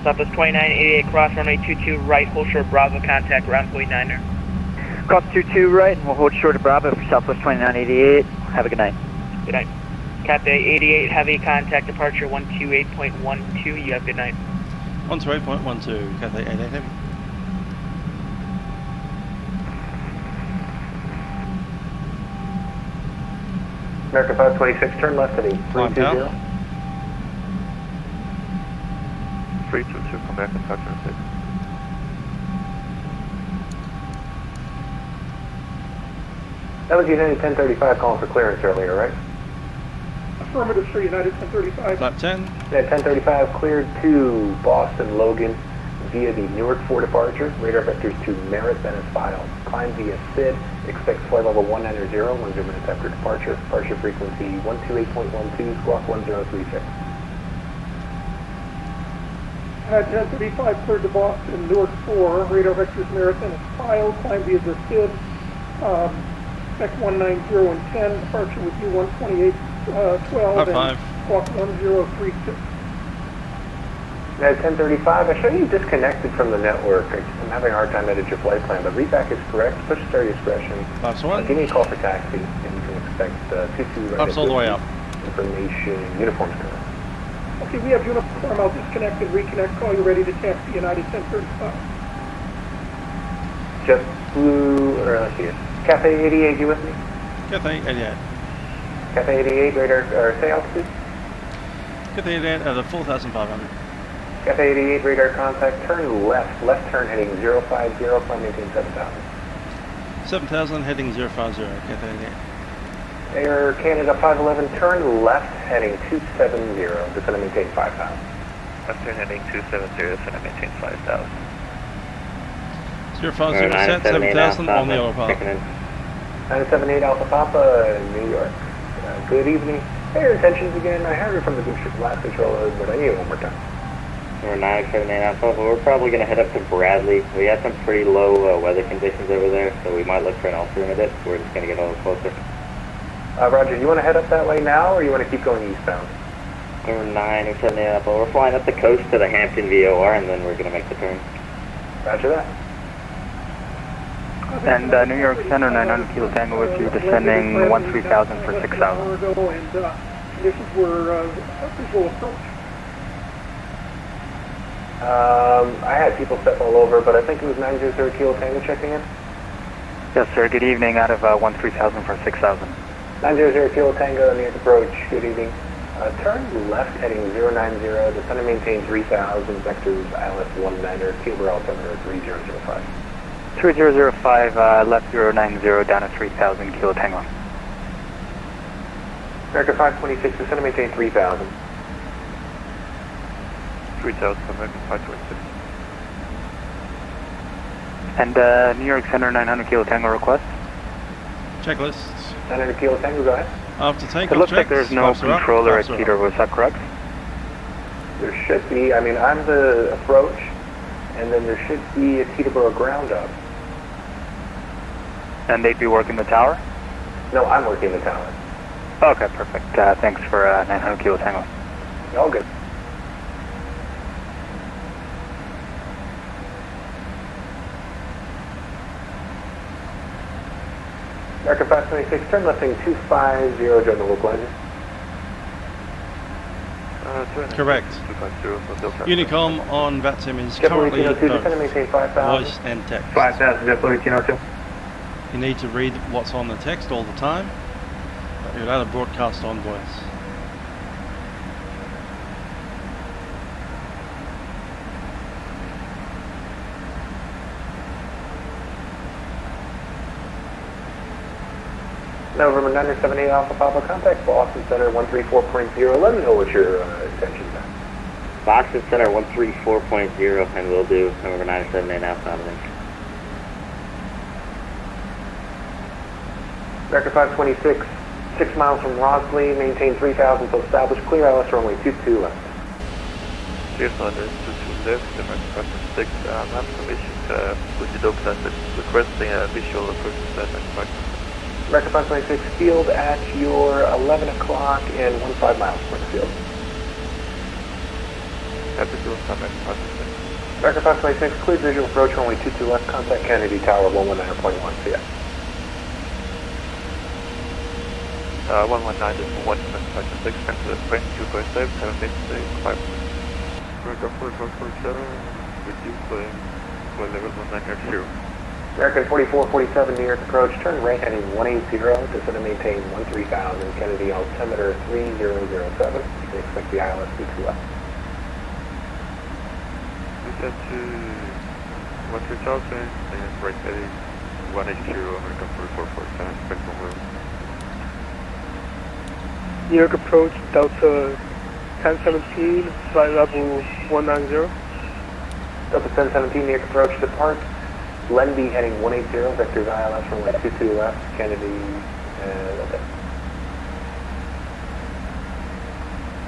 Southwest 2988, cross runway 22 right, hold short Bravo, contact ground point 9er. Cross 22 right, and we'll hold short of Bravo for Southwest 2988. Have a good night. Good night. Cathay 88, heavy contact departure 128.12, you have good night. 128.12, Cathay 88 heavy. America 526, turn left heading 320. 322, come back and touch our 6. That was United 1035 calling for clearance earlier, right? Affirmative, sir, United 1035. Flap 10. Yeah, 1035 cleared to Boston Logan via the Newark 4 departure. Radar vectors to Merritt, Venice Files. Climb via SID. Expect flight level 190, 10 minutes after departure. Departure frequency 128.12, squawk 1036. 1035 cleared to Boston, Newark 4. Radar vectors Merritt, Venice Files. Climb via the SID. Expect 190 and 10. Departure with you 128. 12 and squawk 1036. Now 1035, I show you disconnected from the network. I'm having a hard time edit your flight plan, but readback is correct. Push start expression. Give me a call for taxi, and you can expect 22 right. Ups all the way up. Information, uniforms correct. Okay, we have uniform. I'll disconnect and reconnect. Call you ready to taxi United 1035. Just flew, or let's see, Cathay 88, you with me? Cathay 88. Cathay 88, radar, or say altitude? Cathay 88 at 4,500. Cathay 88, radar contact, turn left turn heading 050, climb maintain 7,000. 7,000 heading 050, Cathay 88. Air Canada 511, turn left heading 270, descend and maintain 5,000. Left turn heading 270, descend and maintain 5,000. 050 set, 7,000 on the autopilot. 978 Alpha Papa, New York. Good evening. Hey, your intentions again. I heard it from the booster last controller, but I need it one more time. We're 978 Alpha. We're probably going to head up to Bradley. We have some pretty low weather conditions over there, so we might look for an alternative. We're just going to get a little closer. Roger, you want to head up that way now, or you want to keep going eastbound? We're 978 Alpha. We're flying up the coast to the Hampton VOR, and then we're going to make the turn. Roger that. And New York Center 900 Kilo Tango with you descending 13,000 for 6,000. Conditions were visual approach. I had people step all over, but I think it was 900 Kilo Tango checking in. Yes, sir. Good evening. Out of 13,000 for 6,000. 900 Kilo Tango near approach. Good evening. Turn left heading 090. Descend and maintain 3,000. Vectors ILS 19er. Kilo altimeter 3005. 3005, left 090 down to 3,000 Kilo Tango. America 526, descend and maintain 3,000. 3,000, American 526. And New York Center 900 Kilo Tango request. Checklist. 900 Kilo Tango, go ahead. After takeoff, it looks like there's no controller at Teterboro, is that correct? There should be. I mean, I'm the approach, and then there should be a Teterboro ground up. And they'd be working the tower? No, I'm working the tower. Okay, perfect. Thanks for 900 Kilo Tango. All good. America 526, turn left heading 250, join the localizer. Correct. Unicom on Vatsim is currently voice and text. 5,000, JetBlue 1802. You need to read what's on the text all the time, but you're allowed to broadcast on voice. November 978 Alpha Papa, contact Boston Center 134.0. Let me know what your intentions are. Boston Center 134.0, and we'll do November 978 Alpha Papa. America 526, 6 miles from Rosley, maintain 3,000 till established, clear ILS runway 22 left. Pearson, 22 left, America 526, I have permission with the dope that requesting a visual approach to that America 526, field at your 11 o'clock and 15 miles from the field. Happy to America 526. America 526, cleared visual approach runway 22 left, contact Kennedy Tower 119.1, see ya. 119 is 126, cancel the French 247, 786, 5. America 4447, reduce flying level 190. American 4447, New York approach, turn right heading 180, descend and maintain 13,000, Kennedy altimeter 3007. You can expect the ILS 22 left. Descend to 13,000, and right heading 180, American 4447, expect from wheel. New York approach, Delta 1017, flight level 190. Delta 1017, New York approach, depart. Lenby heading 180, vectors ILS runway 22 left, Kennedy, and that's it.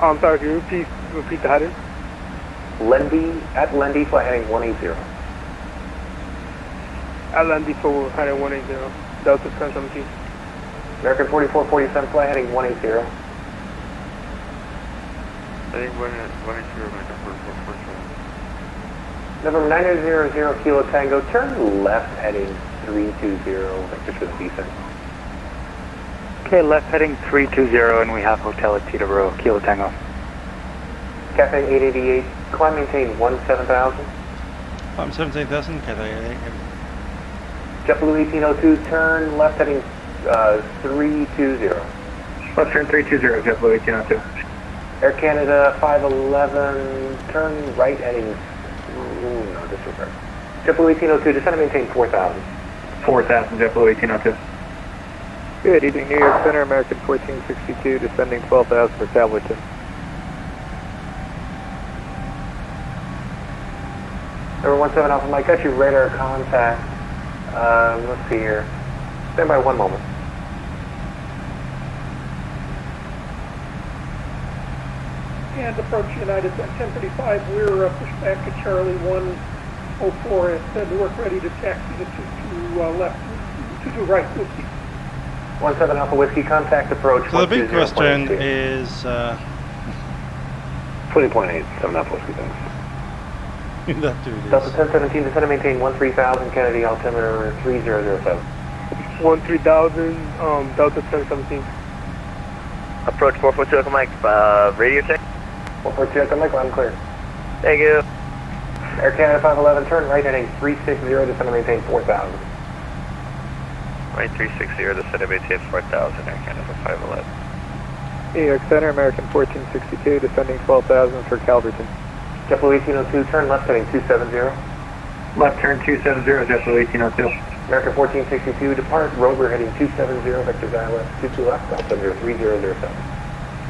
I'm sorry, can you repeat the heading? Lenby, at Lenby, fly heading 180. At Lenby for heading 180, Delta 1017. American 4447, fly heading 180. Heading 180, American 4447. November 900 Kilo Tango, turn left heading 320, vectors for the descent. Okay, left heading 320, and we have hotel at Teterboro, Kilo Tango. Cathay 888, climb maintain 17,000. I'm 17,000, Cathay 888. JetBlue 1802, turn left heading 320. Left turn 320, JetBlue 1802. Air Canada 511, turn right heading. No, disregard. JetBlue 1802, descend and maintain 4,000. 4,000, JetBlue 1802. Good evening, New York Center, American 1462, descending 12,000 for Tableton. Number 17 Alpha Mike, got you radar contact. Let's see here. Stand by 1 moment. And approach United at 1035, we're pushed back to Charlie 104 and Newark ready to taxi to left, to right, whiskey. 17 Alpha Whiskey, contact approach. So the big question is... 20.8, 7 Alpha Whiskey, thanks. That dude is. Delta 1017, descend and maintain 13,000 Kennedy, altimeter 3007. 13,000, Delta 1017. Approach 442 Echo Mike, radio check. 442 Echo Mike, I'm clear. Thank you. Air Canada 511, turn right heading 360, descend and maintain 4,000. Right 360, descend and maintain 4,000, Air Canada 511. New York Center, American 1462, descending 12,000 for Calverton. JetBlue 1802, turn left heading 270. Left turn 270, JetBlue 1802. American 1462, depart Rover heading 270, vectors ILS 22 left, altimeter 3007.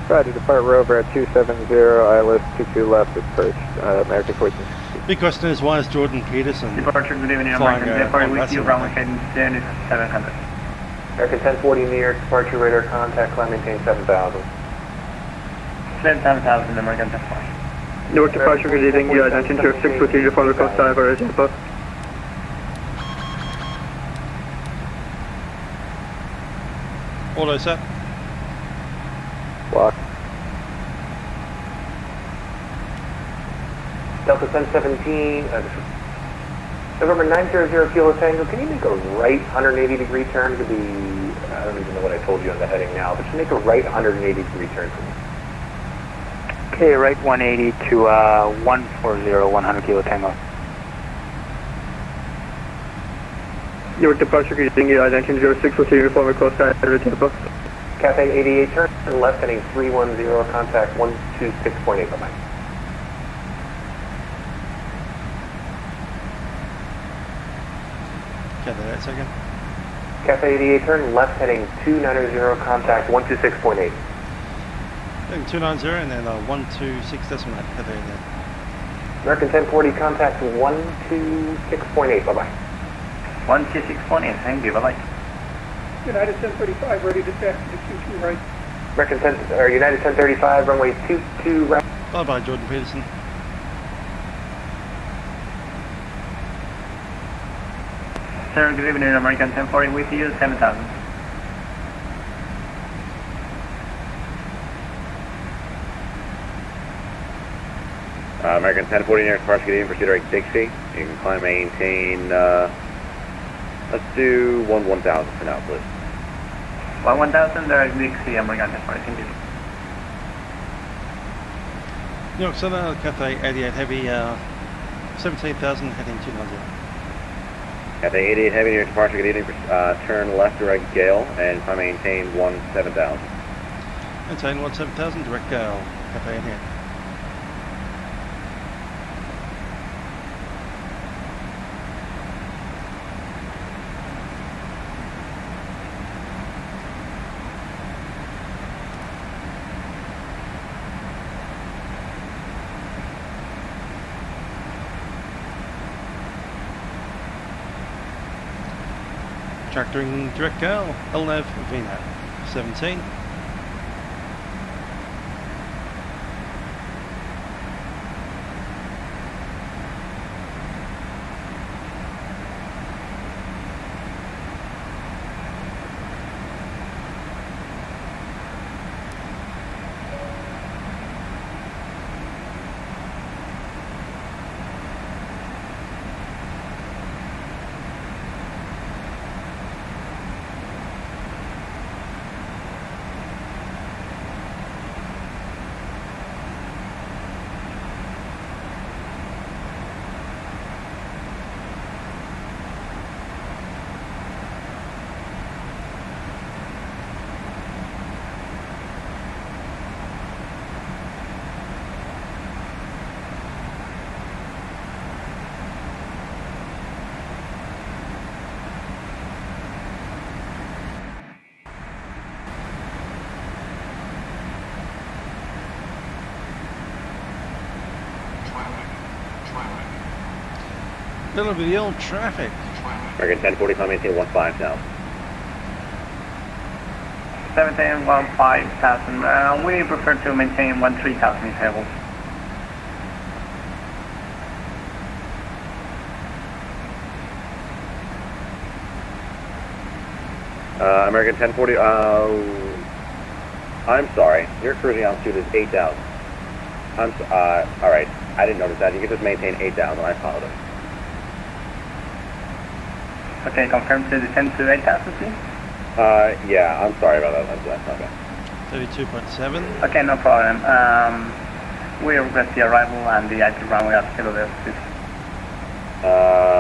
Roger, depart Rover at 270, ILS 22 left, approach American 1462. Big question is, why is Jordan Peterson Departure, good evening, flying American 1040 with you, Vatsim? runway heading 700. American 1040 New York, departure radar contact, climb maintain 7,000. 7,000, American 1040. Newark departure, good evening, attention to 614, your follow coast diver, Tampa. Auto set. Block. Delta 1017, November 900 Kilo Tango, can you make a right 180 degree turn to be, I don't even know what I told you on the heading now, but just make a right 180 degree turn for me. Okay, right 180 to 140, 100 Kilo Tango. Newark departure, good evening, attention to 614, your follow coast diver, Tampa. Cathay 88, turn left heading 310, contact 126.8, bye-bye. Cathay that second. Cathay 88, turn left heading 290, contact 126.8. Heading 290 and then 126.8, Cathay again. American 1040, contact 126.8, bye-bye. 126.8, thank you, bye-bye. United 1035, ready to taxi to 22 right. American 10, or United 1035, runway 22 right. Bye bye, Jordan Peterson. Sir, good evening, American 1040 with you, 7,000. American 1040 near departure, good evening, proceed right Dixie. You can climb, maintain, let's do 1,000 for now, please. 1,000, there is Dixie, American 1040, thank you. New York Center, Cathay 88 Heavy, 17,000, heading 290. Cathay 88 Heavy near departure, good evening, turn left direct gale, and climb, maintain 17,000. Maintain 17,000, direct gale, Cathay 88. Tractoring direct gale, LNAV VNAV 17. Little bit ill traffic. American 1040, climb, maintain 15 now. 17,15,000, we prefer to maintain 13,000 tables. American 1040, I'm sorry, your cruising altitude is 8,000. Alright. I didn't notice that. You can just maintain 8,000. I apologize. Okay, confirm to descend to 8,000, please. Yeah, I'm sorry about that. That's not bad. 32.7. Okay, no problem. We request the arrival and the active runway at Kilo Delta, please.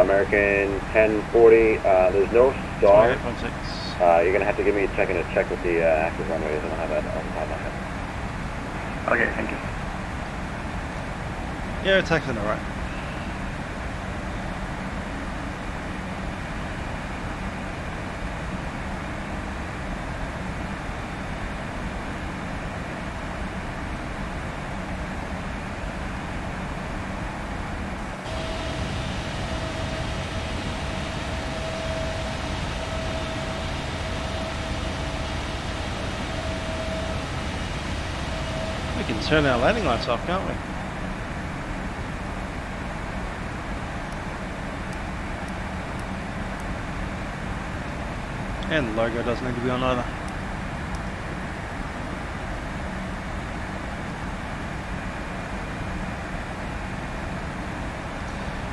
American 1040, there's no star. 28.6. You're going to have to give me a second to check with the active runway. I don't have that on the top of my head. Okay, thank you. Yeah, it's actually alright. We can turn our landing lights off, can't we? And the logo doesn't need to be on either.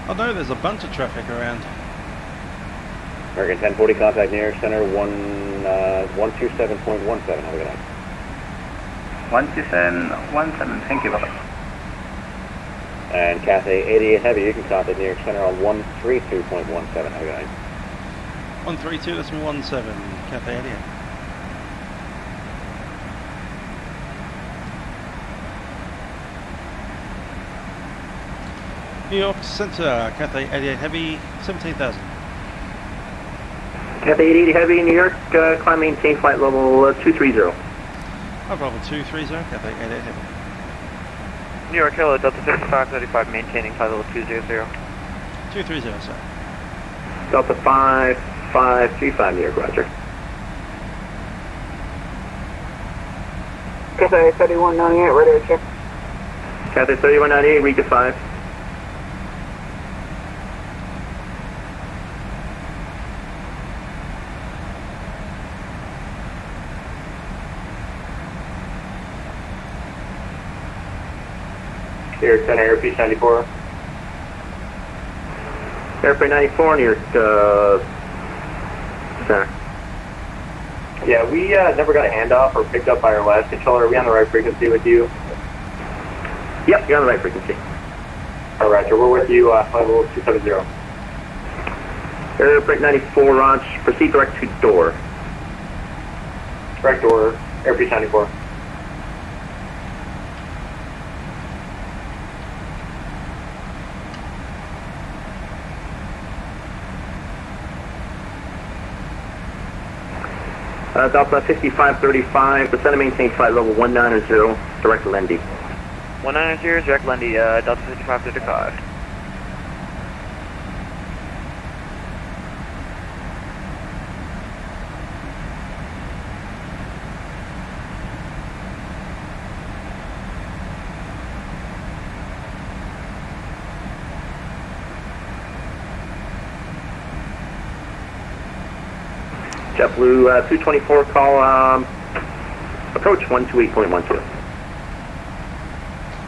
Although there's a bunch of traffic around. American 1040, contact New York Center 127.17. Have a good night. 12717, thank you. And Cathay 88 Heavy, you can contact New York Center on 132.17. Have a good night. 132.17, Cathay 88. New York Center, Cathay 88 Heavy, 17,000. Cathay 88 Heavy, New York, climb maintain flight level 230. No problem, 230, Cathay 88 Heavy. New York Hello, Delta 5535, maintaining flight level 200. 230, sir. Delta 5535, New York, roger. Cathay 3198, radio check. Cathay 3198, read to 5. New York Center, Airfield 94. Airplane 94, New York Center. Yeah, we never got a handoff or picked up by our last controller. Are we on the right frequency with you? Yep, you're on the right frequency. All right, roger. We're with you, flight level 270. Airplane 94, launch. Proceed direct to door. Direct door, Airfield 94. Delta 5535, descend and maintain flight level 190, direct Lendy. 190, direct Lendy, Delta 5535. JetBlue 224, call approach 128.12.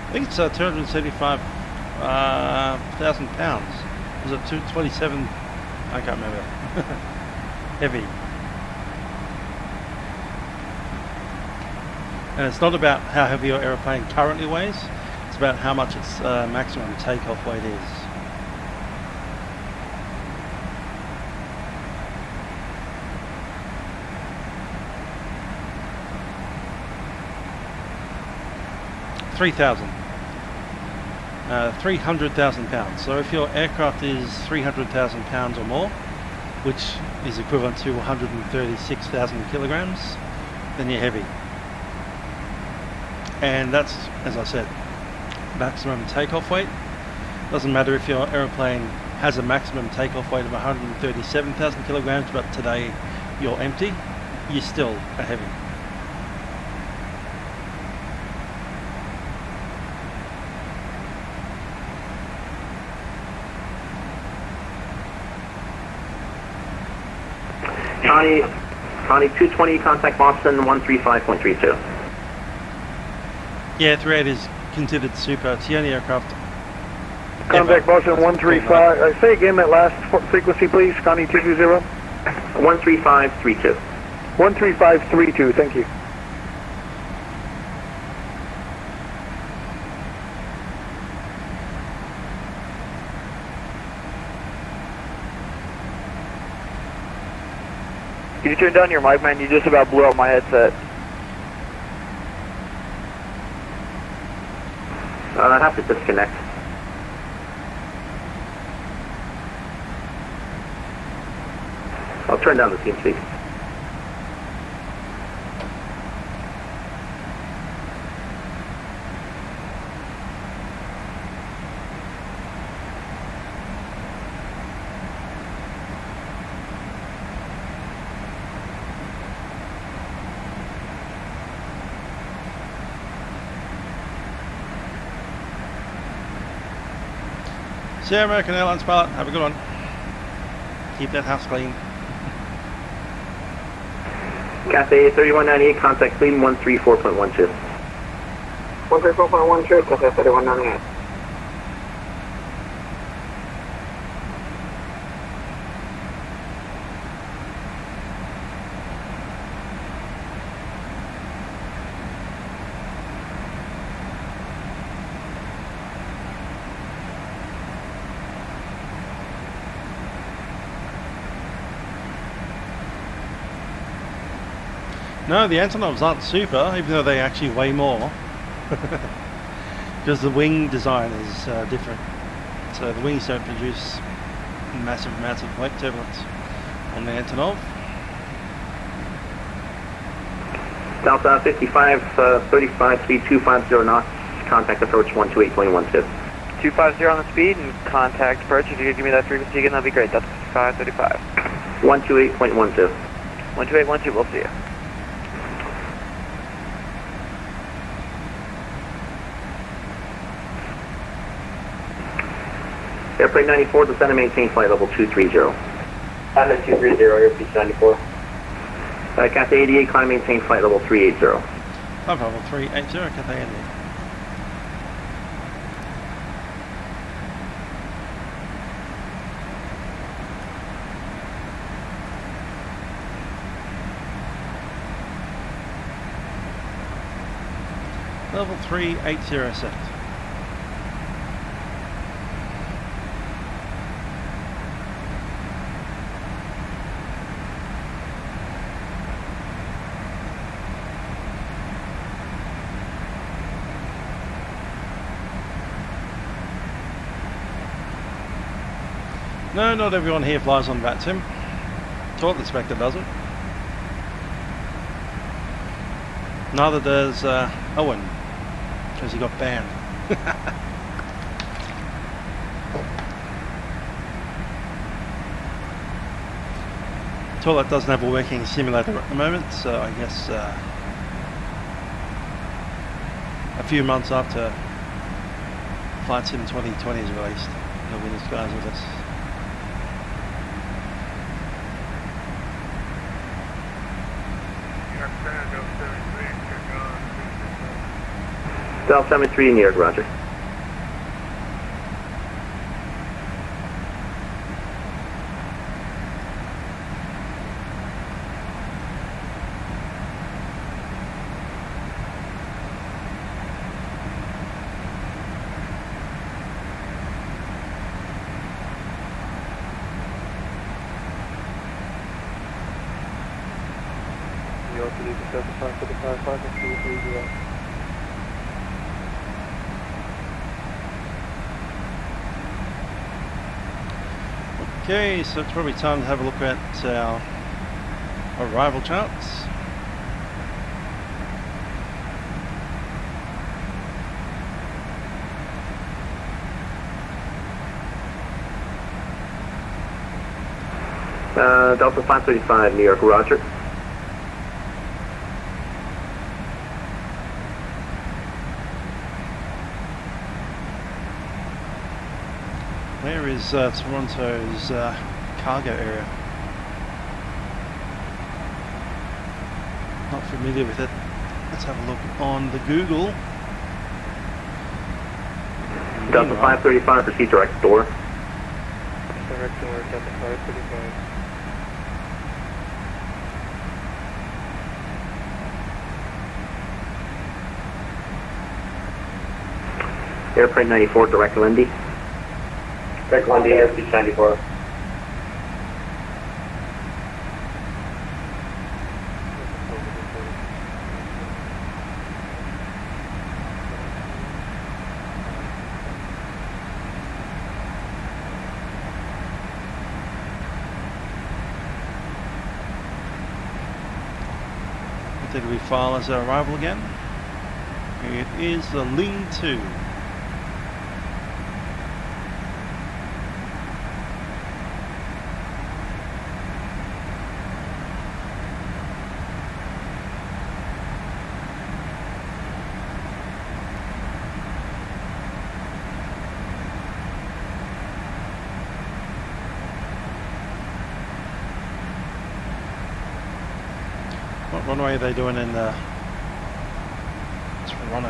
I think it's 275,000 pounds. Was it 227? I can't remember. Heavy. And it's not about how heavy your aeroplane currently weighs, it's about how much its maximum takeoff weight is. £300,000. So if your aircraft is 300,000 pounds or more, which is equivalent to 136,000 kilograms, then you're heavy. And that's, as I said, maximum takeoff weight. Doesn't matter if your aeroplane has a maximum takeoff weight of 137,000 kilograms, but today you're empty, you're still a heavy. Connie 220, contact Boston 135.32. Yeah, 38 is considered super. It's the only aircraft. Contact Boston 135. Say again that last frequency, please. Connie 220. 13532. 13532. Thank you. Can you turn down your mic, man? You just about blew out my headset. I have to disconnect. I'll turn down the team speak. See you, American Airlines pilot. Have a good one. Keep that house clean. Cathay 3198, contact speed 134.12. 134.12, Cathay 3198. No, the Antonovs aren't super, even though they actually weigh more. Because the wing design is different. So the wings don't produce massive amounts of wake turbulence on the Antonov. Delta 55, 35, speed 250 knots, contact approach 128.12. 250 on the speed and contact approach. If you could give me that frequency again, that'd be great. That's 535. 128.12. 12812, we'll see you. Airplane 94, descend and maintain flight level 230. Honda 230, airplane 94. Cathay 88, climb maintain flight level 380. Climb level 380, Cathay 88. Level 380 set. No, not everyone here flies on Vatsim. Taught the Spectre doesn't. Neither does Owen, because he got banned. Toilet doesn't have a working simulator at the moment, so I guess a few months after Flight Sim 2020 is released, he'll be disguised with us. Delta 73 in New York, roger. New York, 7555, 530. Okay, so it's probably time to have a look at our arrival charts. Delta 535, New York, roger. Where is Toronto's cargo area? Not familiar with it. Let's have a look on the Google. Delta 535, proceed direct door. Direct door, Delta 535. Airplane 94, direct Lindy. Direct Lindy, airspeed 94. Did we file as our arrival again? It is the lean-to. What runway are they doing in Toronto?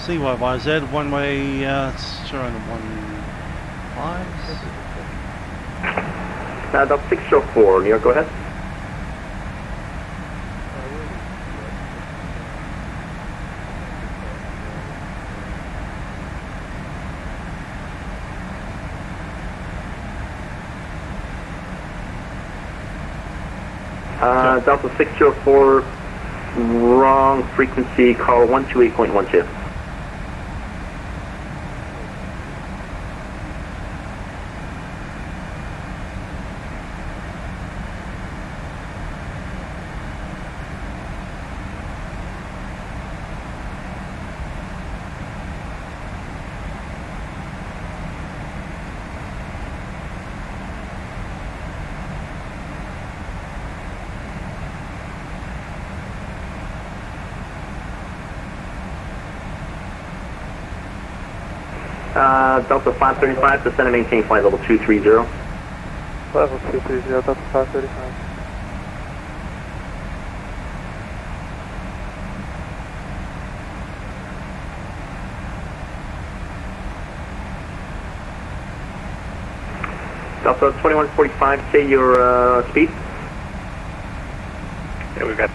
CYYZ, one way, it's showing 1-5. Delta 604, New York, go ahead. Delta 604, wrong frequency, call 128.12. Delta 535, descend and maintain flight level 230. Level 230, Delta 535. Delta 2145, say your speed. Yeah, we've got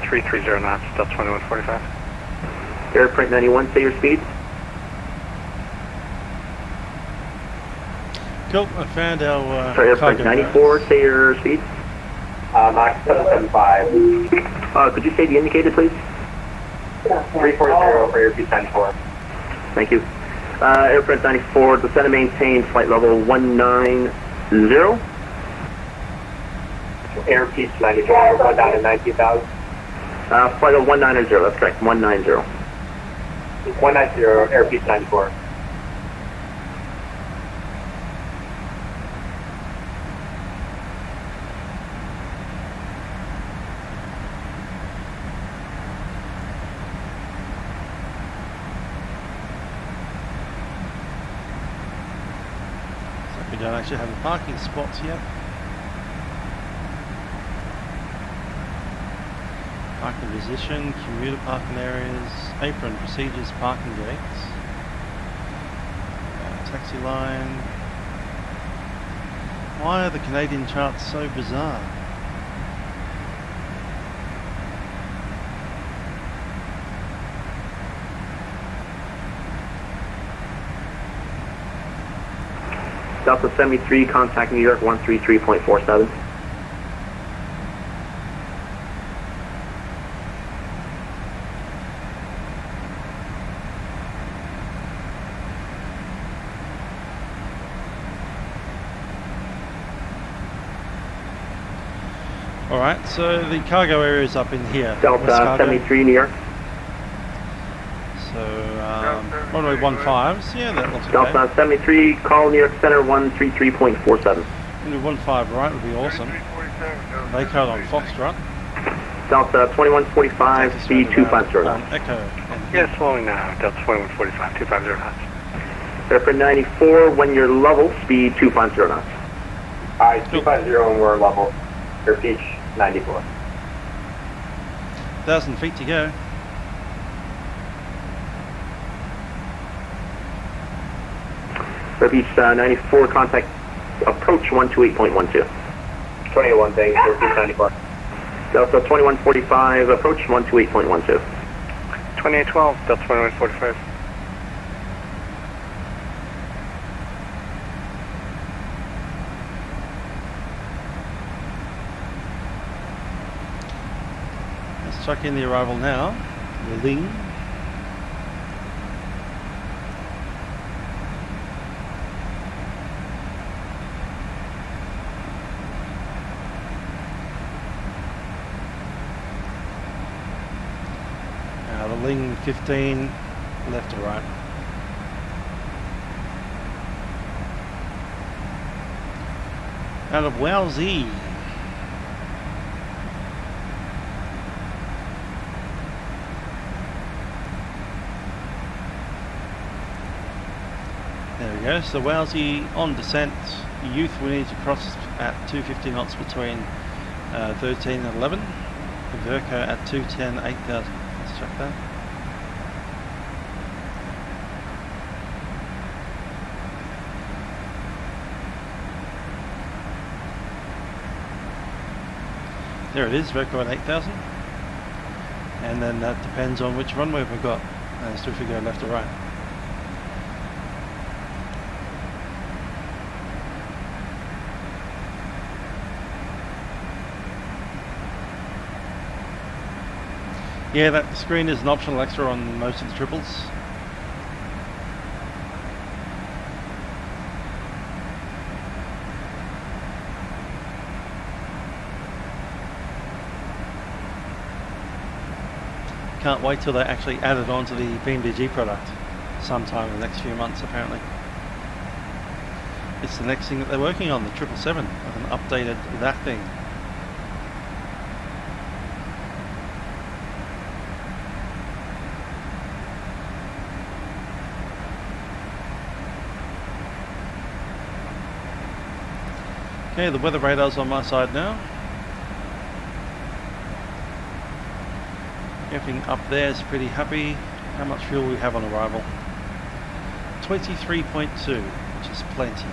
330 knots, Delta 2145. Airprint 91, say your speed. Cool, I found our Sorry, Airprint 94, say your speed. Mach 775. Could you say the indicator, please? 340 for airspeed 94. Thank you. Airprint 94, descend and maintain flight level 190. Airspeed 94, we're going down to 19,000. Flight level 190, that's correct, 190. 190, airspeed 94. We don't actually have the parking spots yet. Parking position, commuter parking areas, apron procedures, parking gates, taxi line. Why are the Canadian charts so bizarre? Delta 73, contact New York 133.47. Alright, so the cargo area is up in here. Delta 73, New York. So, runway 15s, yeah, that looks okay. Delta 73, call New York Center 133.47. Runway 15 right would be awesome. Vacate on Foxtrot. Delta 2145, speed 250 knots. Echo. Yeah, slowing now. Delta 2145, 250 knots. Airfare 94, when you're level, speed 250 knots. Alright, 250 and we're level. Air Peach 94. 1,000 feet to go. Air Peach 94, contact approach 128.12. 21, thanks. Air Peach 94. Delta 2145, approach 128.12. 2812, Delta 2145. Let's chuck in the arrival now. The Ling. The Ling 15, left to right. Out of Wowsy. There we go, so Wowsy on descent. Youth we need to cross at 250 knots between 13 and 11. Verco at 210, 8,000. Let's check that. There it is, Verco at 8,000. And then that depends on which runway we've got as to if we go left or right. Yeah, that screen is an optional extra on most of the triples. Can't wait till they actually add it onto the PMDG product sometime in the next few months apparently. It's the next thing that they're working on, the 777, with an updated that thing. Okay, the weather radar's on my side now. Everything up there is pretty happy. How much fuel we have on arrival? 23.2, which is plenty.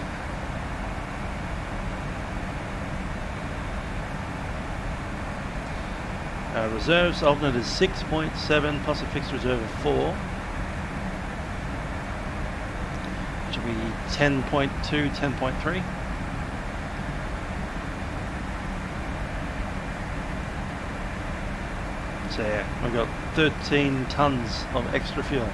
Reserves, alternate is 6.7 plus a fixed reserve of 4. Which will be 10.2, 10.3. So yeah, we've got 13 tons of extra fuel.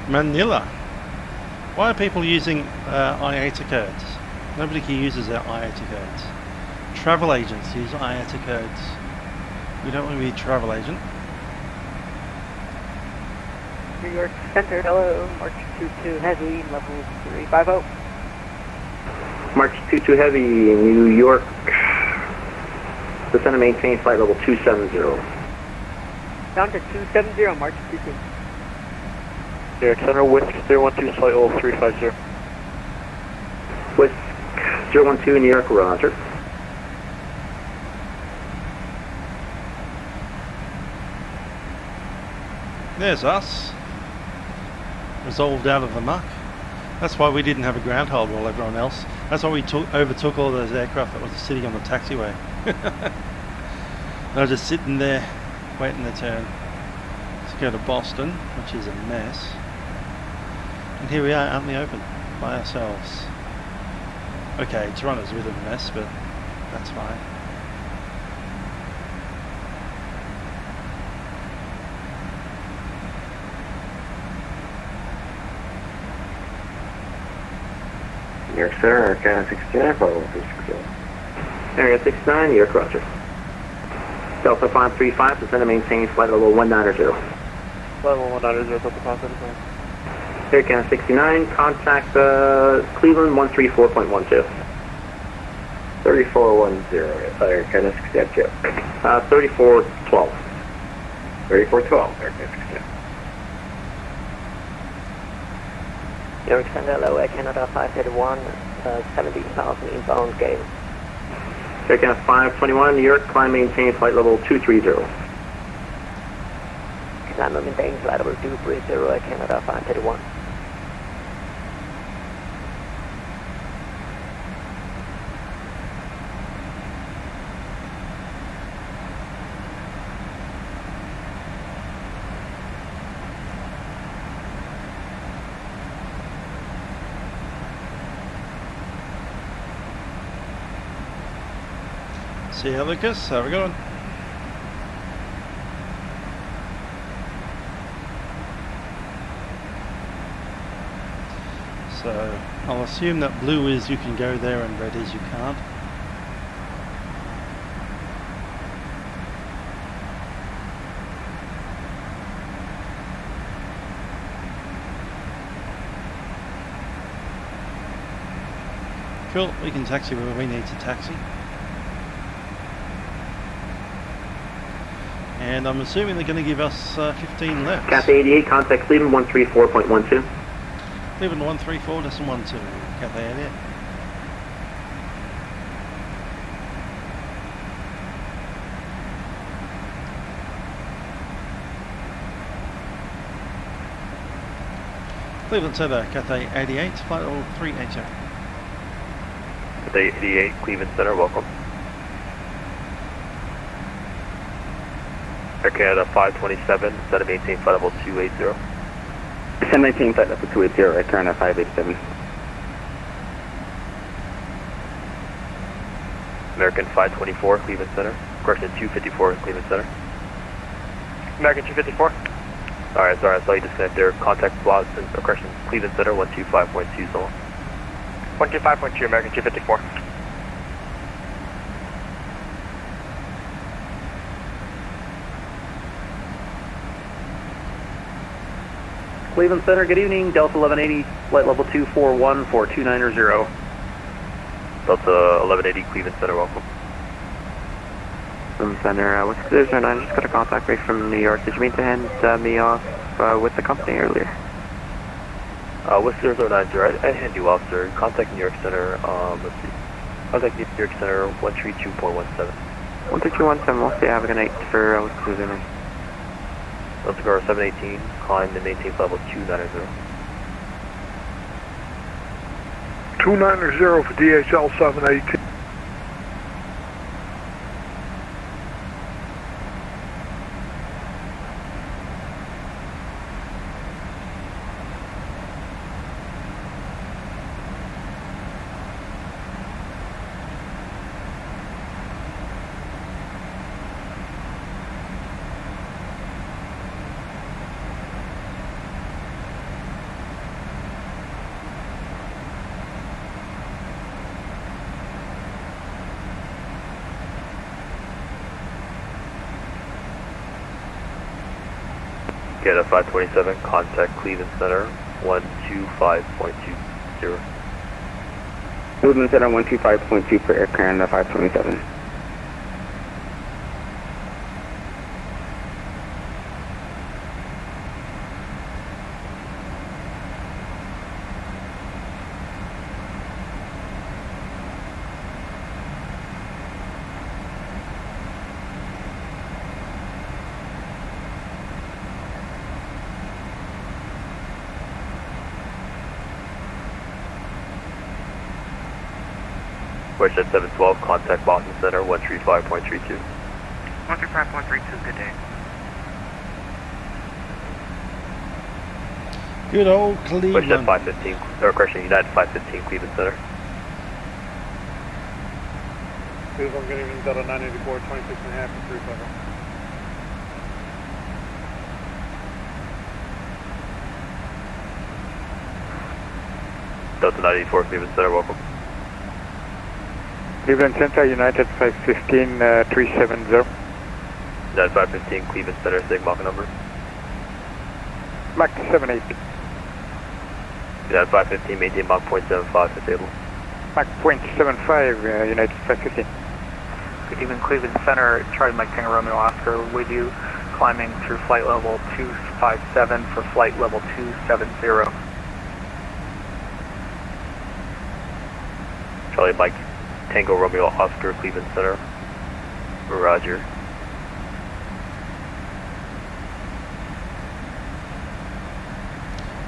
Manila. Why are people using IATA codes? Nobody uses their IATA codes. Travel agents use IATA codes. We don't want to be a travel agent. New York Center, hello, March 22 Heavy, level 350. March 22 Heavy, New York. Descend and maintain flight level 270. Down to 270, March 22. New York Center, Whisk 012, flight level 350. Whisk 012, New York, roger. There's us. Resolved out of the muck. That's why we didn't have a ground hold while everyone else. That's why we overtook all those aircraft that were sitting on the taxiway. They were just sitting there, waiting their turn to go to Boston, which is a mess. And here we are out in the open, by ourselves. Okay, Toronto's a bit of a mess, but that's fine. New York Center, Area 69, flight level 360. Area 69, New York, roger. Delta 535, descend and maintain flight level 190. Level 190, Delta 535. Area 69, contact Cleveland 134.12. 3410, yes, Area 69. 3412. 3412, Area 69. New York Center, hello, Air Canada 531, 70,000 inbound gate. Air Canada 521, New York, climb maintain flight level 230. Climb maintain flight level 230, Air Canada 531. See you, Lucas. Have a good one. So I'll assume that blue is you can go there and red is you can't. Cool, we can taxi where we need to taxi. And I'm assuming they're going to give us 15 left. Cathay 88, contact Cleveland 134.12. Cleveland 134.12, Cathay 88. Cleveland Center, Cathay 88, flight level 380. Cathay 88, Cleveland Center, welcome. Air Canada 527, descend and maintain flight level 280. Descend and maintain flight level 280, Air Canada 587. American 524, Cleveland Center. Correction 254, Cleveland Center. American 254. Alright, sorry, I saw you disconnect there. Contact Boston, correction, Cleveland Center 125.2 so long. 125.2, American 254. Cleveland Center, good evening. Delta 1180, flight level 241 for 290. Delta 1180, Cleveland Center, welcome. Cleveland Center, what's the 09? I just got a contact break from New York. Did you mean to hand me off with the company earlier? What's 009, sir? I hand you off, sir. Contact New York Center, let's see. Contact New York Center 132.17. 13217, we'll see. Have a good night for what's the 09? Delta Gar 718, climb and maintain flight level 290. 290 for DHL 718. Get a 527, contact Cleveland Center 125.20. Cleveland Center 125.2 for Air Canada 527. Question 712, contact Boston Center 135.32. 135.32, good day. Good old Cleveland. Question 515, or correction, United 515, Cleveland Center. Cleveland getting in Delta 984, 26.5 for 35. Delta 984, Cleveland Center, welcome. Cleveland Center, United 515, 370. United 515, Cleveland Center, Mach number. Mach 78. United 515, maintain Mach 0.75, disable. Mach 0.75, United 515. Good evening, Cleveland Center, Charlie Mike Tango Romeo Oscar with you, climbing through flight level 257 for flight level 270. Charlie Mike Tango Romeo Oscar, Cleveland Center. Roger.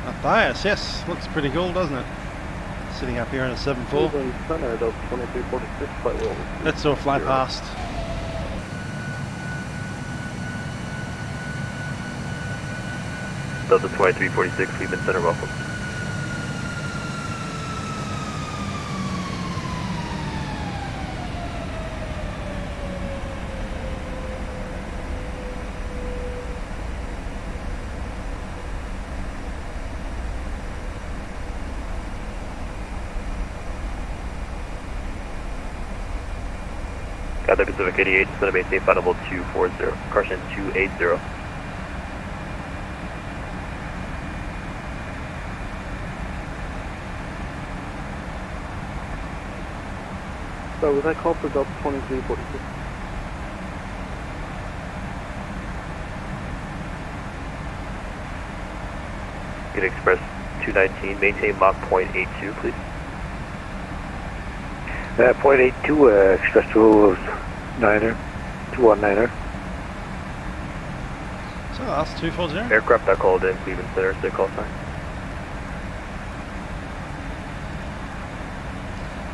Matthias, yes, looks pretty cool, doesn't it? Sitting up here in a 7.4. Center, Delta 2346, flight level. Let's do a fly past. Delta 2346, Cleveland Center, welcome. Cathay Pacific 88, center maintain flight level 240, correction 280. So was that called for Delta 2346? Get Express 219, maintain Mach 0.82, please. 0.82, Express 219er, 219er. So that's 240. Aircraft that called in, Cleveland Center, stick call sign.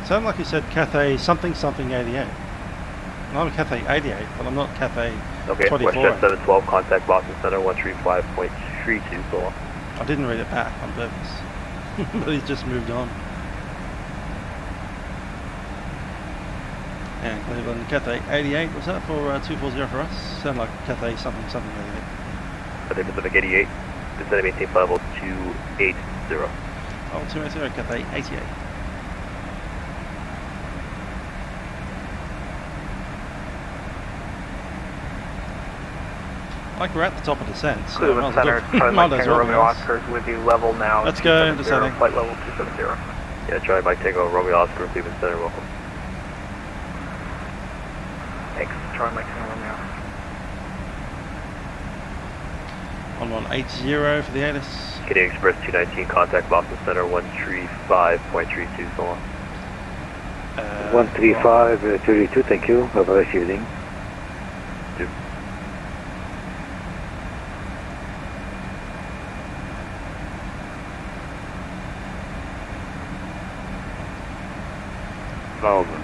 Sounded like you said Cathay something something 88. I'm Cathay 88, but I'm not Cathay Okay, 24. Westjet 712, contact Boston Center 135.32, so long. I didn't read it back on purpose, but he's just moved on. And Cleveland Cathay 88, was that for 240 for us? Sound like Cathay something something 88. Cathay Pacific 88, descending maintain flight level 280. Oh, 280, Cathay 88. Like we're at the top of descent. So Cleveland Center, Charlie Mike Tango Romeo Oscar is with you, level now. Let's go, descending. Flight level 270. Yeah, Charlie Mike Tango Romeo Oscar, Cleveland Center, welcome. Thanks, Charlie Mike Tango Romeo. 1180 for the ATIS. Cathay Express 219, contact Boston Center 135.32, so long. 135.32, thank you. Have a nice evening. Two.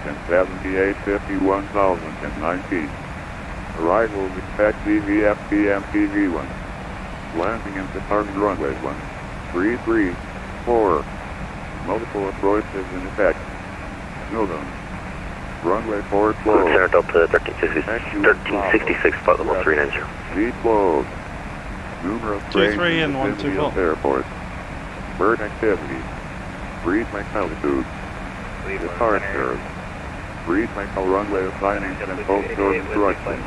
and 78, 51,000 and 19. Arrival at CVFP MTV1. Landing into target runway 133-4. Multiple approaches in effect. No guns. Runway 4 closed. Center Delta 1366, flight level 390. Seat closed. Numerous 23 and 124. Airport. Bird activity. Breeze altitude. Departure. Brief Michael runway assigning and both door instructions.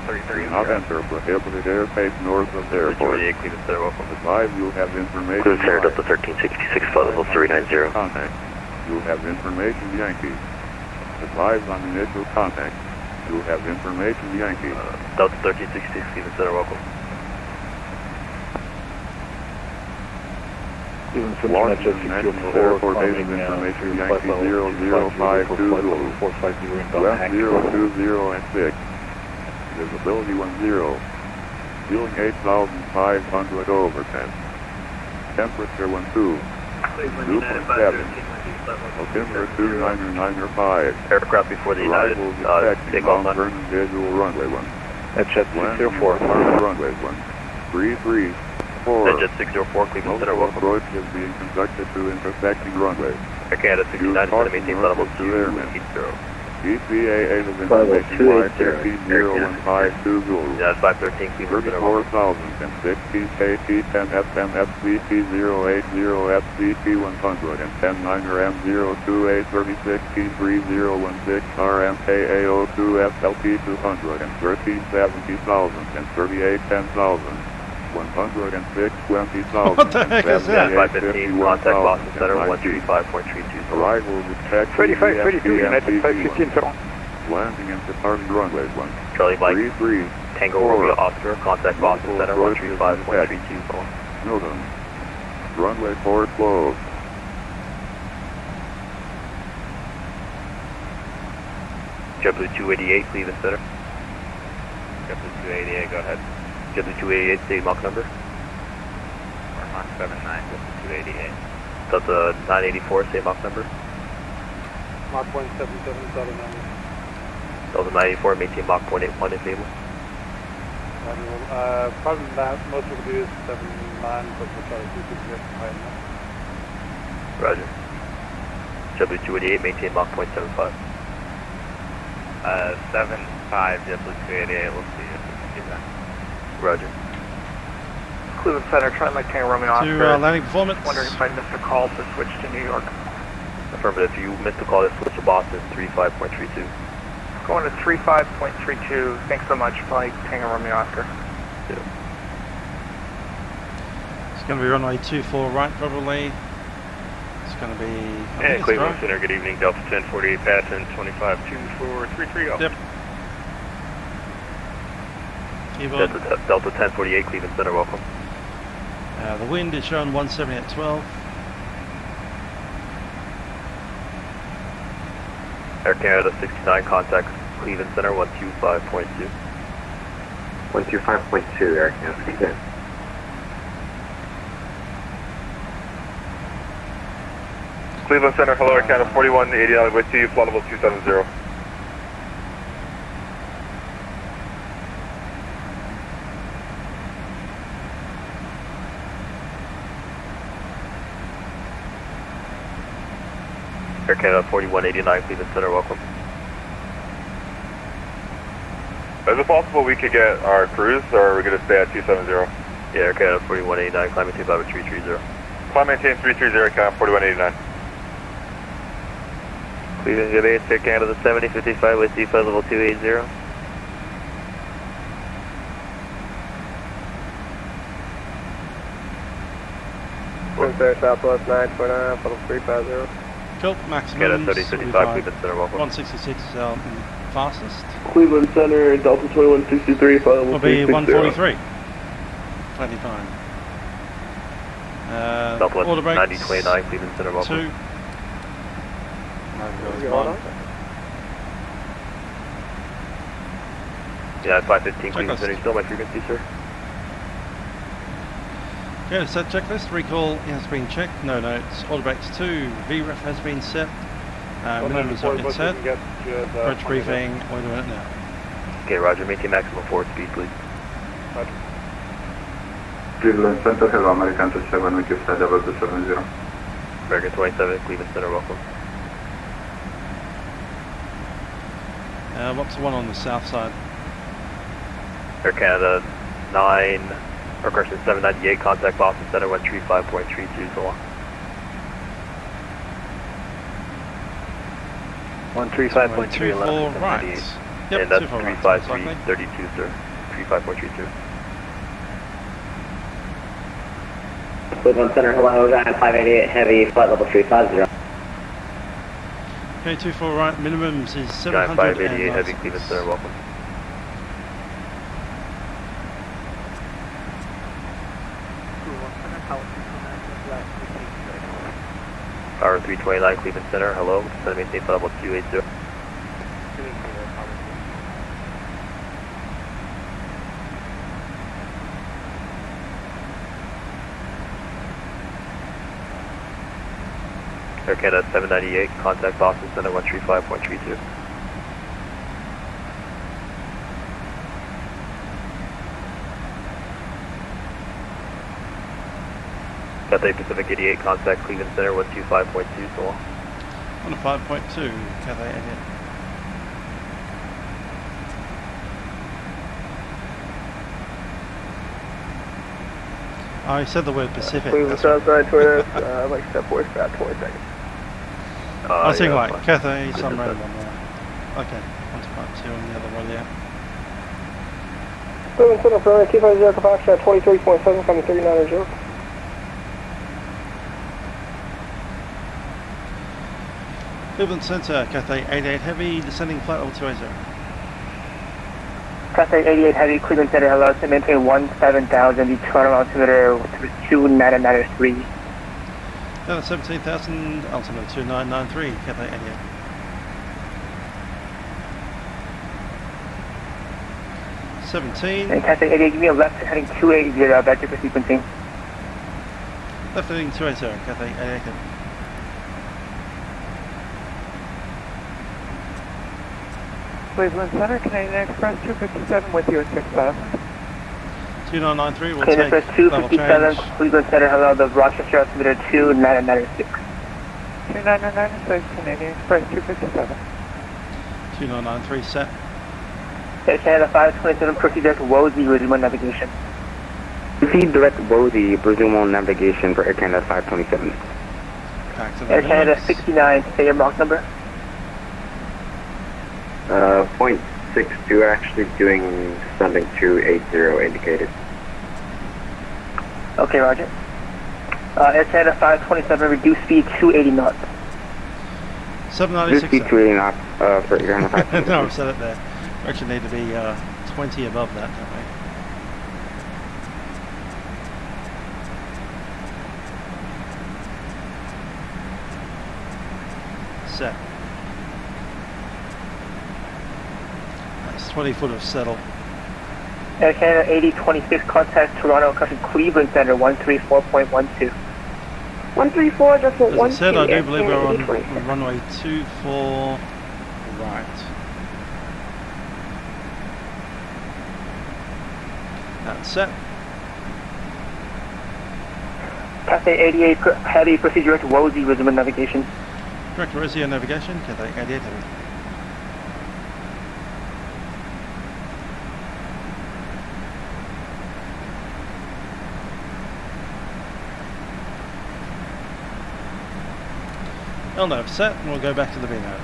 Do not enter prohibited airspace north of the airport. Advise you'll have information. Cleveland Center, Delta 1366, flight level 390. Contact. You'll have information Yankee. Advise on initial contact. You'll have information Yankee. Delta 1366, Cleveland Center, welcome. Cleveland Center, airport base information Yankee 0052 West 020 and 6. Visibility 10. Fueling 8,500 over 10. Temperature 12. 2.7. Altimeter 29905. Aircraft before the United takeoff on Vernon visual runway 1. That's Jet 604. Runway 1. 334. Jet 604, Cleveland Center, welcome. Approach is being conducted to intersecting runway. Air Canada 69 is going to maintain flight level 280. ECAA is information Y1301520. Yeah, 513 Cleveland Center, welcome. 4060 KT10 FM FCP 080 FCP 100 and 109er M028 36 T3016 RMKA02 FLP 200 and 1370,000 and 38 10,000. 106, 20,000. What the heck is that? 515, contact Boston Center, 135.32. Arrival with taxi 3532, United 515, landing and departing runways 1. Charlie Mike, 33, Tango Romeo Oscar, contact Boston Center, 135.32. Milton. Runway 4 closed. JetBlue 288, Cleveland Center. JetBlue 288, go ahead. JetBlue 288, state Mach number. Mach 79, JetBlue 288. Delta 984, state Mach number. Mach 177, Delta 9. Delta 984, maintain Mach 0.81 is able. Probably that most we can do is 79, but we'll try to keep it high enough. Roger. JetBlue 288, maintain Mach 0.75. 75, JetBlue 288, we'll see if we can do that. Roger. Cleveland Center, trying like Tango Romeo Oscar. To landing performance. Wondering if I missed a call to switch to New York. Affirmative. You missed a call to switch to Boston, 35.32. Going to 35.32. Thanks so much, flight Tango Romeo Oscar. Yeah. It's going to be runway 24 right, probably. It's going to be... Hey, Cleveland Center, good evening. Delta 1048, passing 252430. Yep. Delta 1048, Cleveland Center, welcome. The wind is showing 170 at 12. Air Canada 69, contact Cleveland Center, 125.2. 125.2, Air Canada 69. Cleveland Center, hello, Air Canada 4180 with you, flight level 270. Air Canada 4189, Cleveland Center, welcome. Is it possible we could get our cruise, or are we going to stay at 270? Yeah, Air Canada 4189, climb maintain flight 330. Climb maintain 330, Air Canada 4189. Cleveland Good Base, Air Canada 7055 with flight level 280. Clear Southwest 929, level 350. Cool, maximum. Canada 3055, Cleveland Center, welcome. 166 is our fastest. Cleveland Center, Delta 2163, flight level Will be 360. 143. Plenty fine. Southwest order brakes. 9029, Cleveland Center, welcome. 2. Yeah, 515, Cleveland Center, still my frequency, sir. Okay, set checklist. Recall has been checked. No notes. Order brakes 2. VREF has been set. Minimum has not been set. Approach briefing. We're doing it now. Okay, roger. Maintain maximum forward speed, please. Roger. Cleveland Center, hello, American 27 with you, flight level 270. American 27, Cleveland Center, welcome. What's the one on the south side? Air Canada 9, or correction 798, contact Boston Center 135.32 so long. 135.3 left. Right. Yep, and that's 353, 35332, sir. 35432. Cleveland Center, hello, Giant 588 Heavy, flight level 350. Okay, 24 right, minimums is 700. Giant 588 Heavy, Cleveland Center, welcome. Power 329 Cleveland Center, hello, descend maintain flight level 280. Air Canada 798, contact Boston Center 135.32. Cathay Pacific 88, contact Cleveland Center 125.2, so long. 105.2, Cathay 88. I said the word Pacific. Cleveland Southside Twitter, I'd like to step forward for about 20 seconds. I think like Cathay, some random one there. Okay, 1.2 on the other one, yeah. Cleveland Center for Q50 Foxtrot 23.7 coming 3900. Cleveland Center, Cathay 88 Heavy, descending flight level 280. Cathay 88 Heavy, Cleveland Center, hello, to maintain 17,000, the Toronto altimeter 2993. Down at 17,000, altimeter 2993, Cathay 88. And Cathay 88, give me a left heading 280, vector for sequencing. Left heading 280, Cathay 88. Cleveland Center, Canadian Express 257 with you at 6,000. 2993 will Canadian take Express 257, Cleveland Center, hello, the Rochester altimeter 2996. 2996, Canadian Express 257. 2993 set. Air Canada 527, proceed direct WOZI, resume on navigation. Proceed direct WOZI, resume on navigation for Air Canada 527. Air Canada 69, say your Mach number. 0.62, actually doing descending 280 indicated. Okay, roger. Air Canada 527, reduce speed 280 knots. 796. Reduce speed 280 knots for Air Canada 527. No, I've said it there. We actually need to be 20 above that, don't we? Set. That's 20 foot of settle. Air Canada 8026, contact Toronto, country Cleveland Center 134.12. 134, just for As I said, I do believe we're on runway 24 right. That's set. Cathay 88 Heavy, proceed direct WOZI, resume navigation. Direct Rosio navigation, Cathay 88 Heavy. LNAV set, and we'll go back to the B-nav.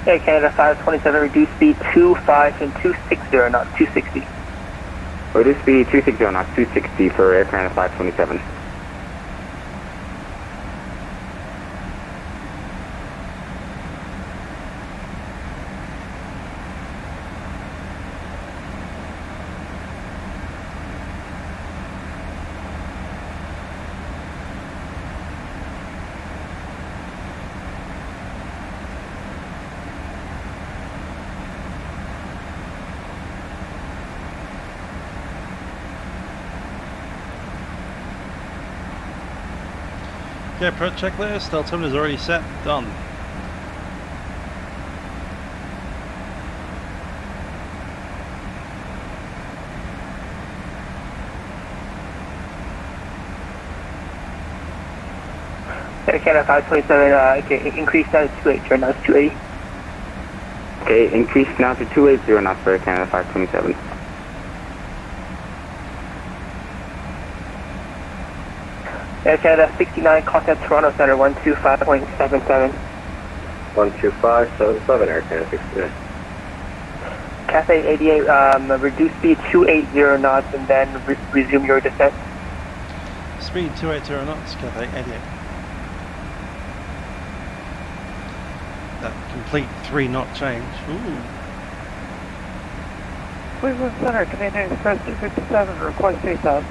Air Canada 527, reduce speed 25 and 260 knots, 260. Reduce speed 260 knots, 260 for Air Canada 527. Okay, prep checklist, altimeter's already set, done. Air Canada 527, okay, increase now to 280, now it's 280. Okay, increase now to 280 knots for Air Canada 527. Air Canada 69, contact Toronto Center 125.77. 12577, Air Canada 69. Cathay 88, reduce speed 280 knots and then resume your descent. Speed 280 knots, Cathay 88. That complete 3-knot change. Ooh. Cleveland Center, Canadian Express 257, request 8,000.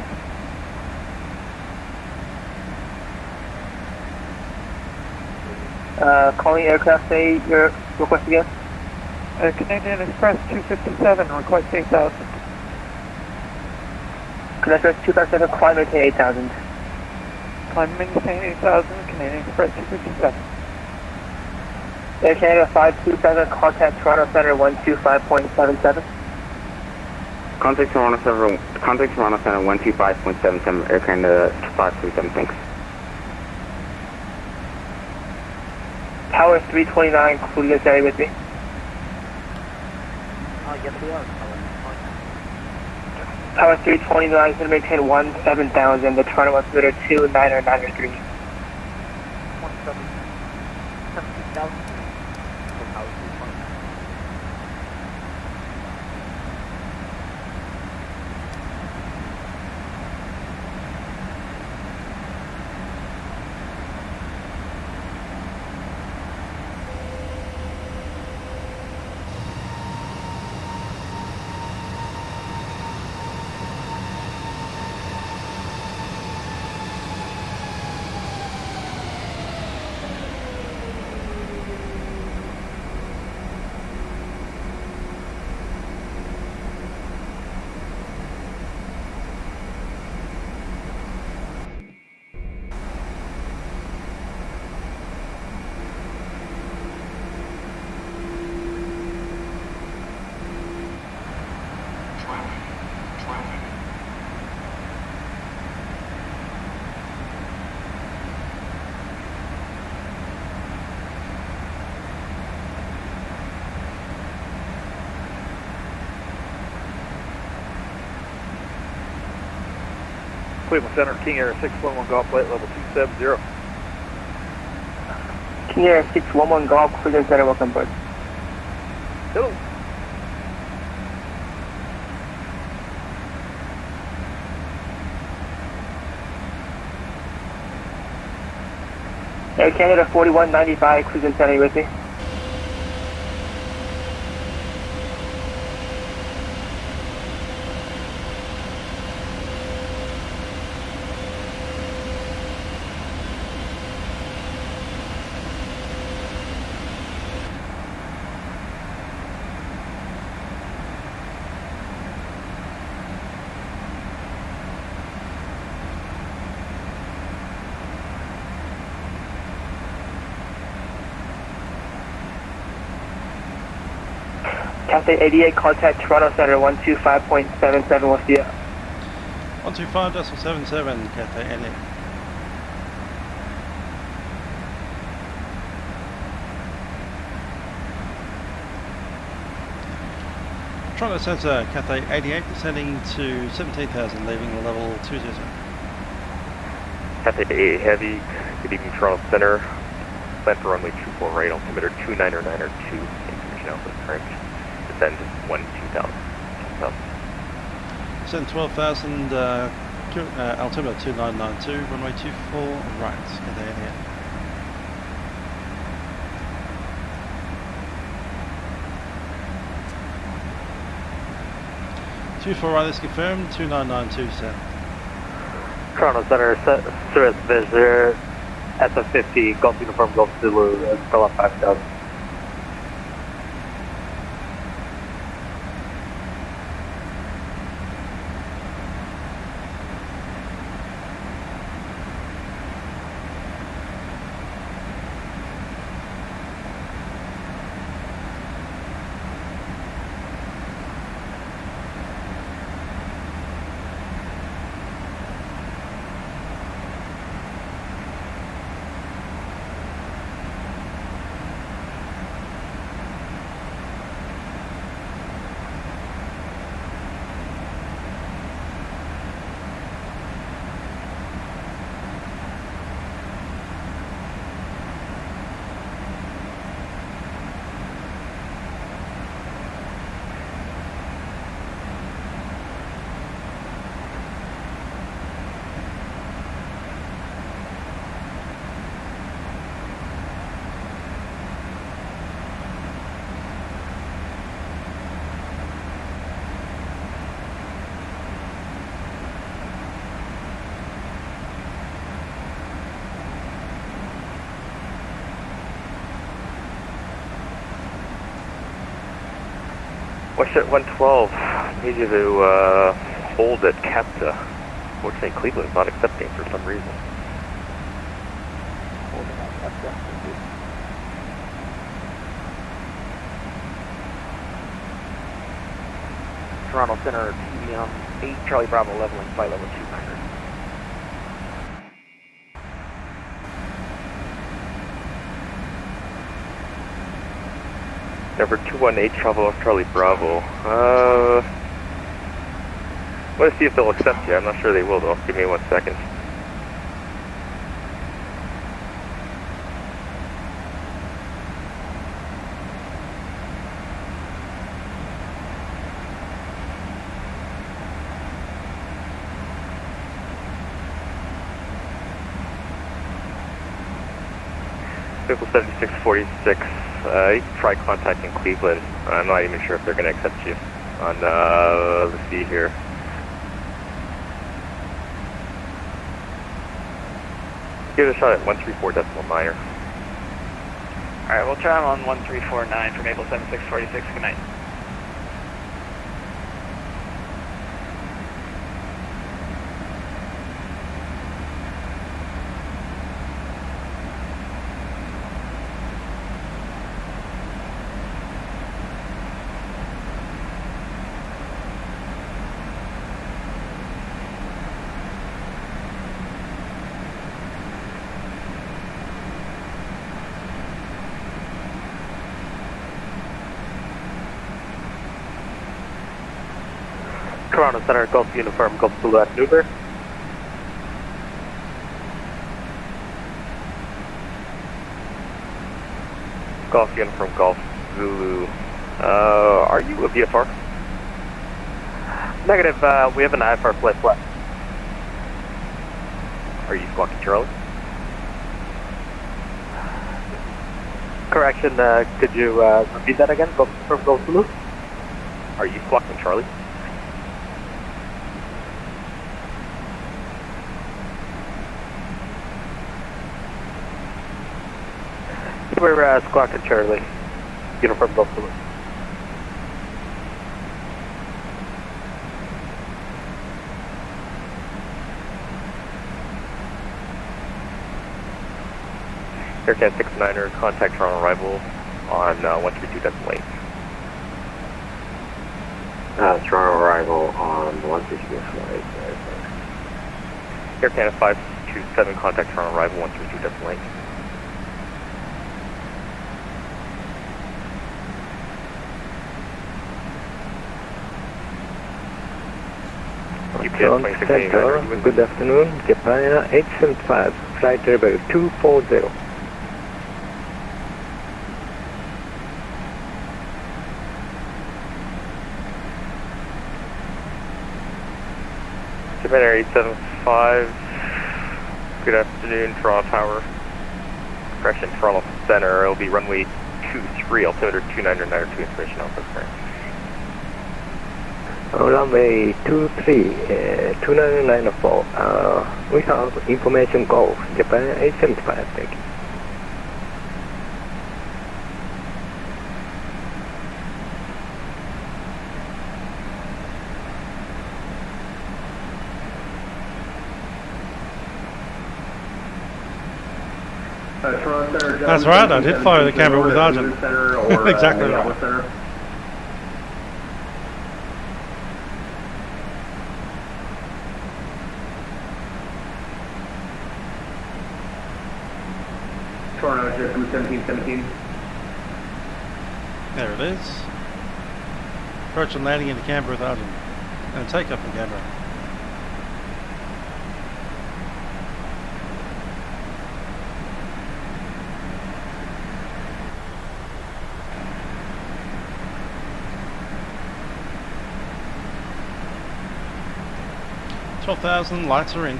Calling aircraft, say your request again. Canadian Express 257, request 8,000. Canadian Express 257, climb maintain 8,000. Climb maintain 8,000, Canadian Express 257. Air Canada 527, contact Toronto Center 125.77. Contact Toronto Center 125.77, Air Canada 527, thanks. Tower 329, Cleveland Center with me. Yes, we are. Tower 329 is going to maintain 17,000, the Toronto altimeter 2993. 17,000. Cleveland Center, King Air 611 Golf Flight level 270. King Air 611 Golf, Cleveland Center, welcome aboard. Hello. Air Canada 4195, Cleveland Center, you with me? Cathay 88, contact Toronto Center 125.77, what's the 125.77, Cathay 88. Toronto Center, Cathay 88, descending to 17,000, leaving level 20. Cathay 88 Heavy, good evening Toronto Center. Plan for runway 24 right, altimeter 299 or 2, information out for the current. Descend 12,000. Descend 12,000, altimeter 2992, runway 24 right, Cathay 88. right is confirmed, 2992 set. Toronto Center, service visitor, SF50, Golf Uniform, Golf Zulu, still up 5,000. Westjet 112, need you to hold at Cathay. Fortunately, Cleveland's not accepting for some reason. Holding at Cathay. Toronto Center, TM 8 Charlie Bravo leveling flight level 200. Number 218 Travel Charlie Bravo. Let's see if they'll accept you. I'm not sure they will though. Give me 1 second. Vehicle 7646, you can try contacting Cleveland. I'm not even sure if they're going to accept you on, let's see here. Give it a shot at 134.9. Alright, we'll try them on 1349 for Maple 7646. Good night. Toronto Center, Golf Uniform, Golf Zulu at Uber. Golf Uniform, Golf Zulu. Are you a VFR? Negative, we have an IFR flight left. Are you squawking Charlie? Correction, could you repeat that again? Golf Uniform, Golf Zulu? Are you squawking Charlie? We're squawking Charlie. Uniform Golf Zulu. Aircat 69er, contact Toronto arrival on 132.8. Toronto arrival on 132.8. Aircat 527, contact Toronto arrival 132.8. Toronto Center, good afternoon, Japan 875, flight level 240. Japan Air 875, good afternoon, Toronto Tower. Correction, Toronto Center, it'll be runway 23, altimeter 299 information alpha, correct. Runway 23, 2994, we have information go, Japan 875, thank you. That's right, I did fire the camera with Argent. Exactly right. Toronto, 1717. There it is. Approach and landing into Canberra with Argent. And takeoff from Canberra. $12,000, lights are in.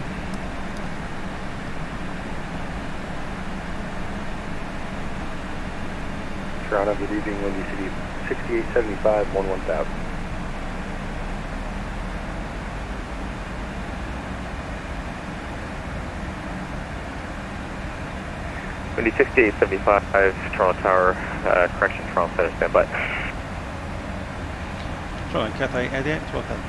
Toronto, good evening, Windy City 6875, 11,000. Windy 6875, Toronto Tower, correction, Toronto Center, standby. Try Cathay 88, 12,000.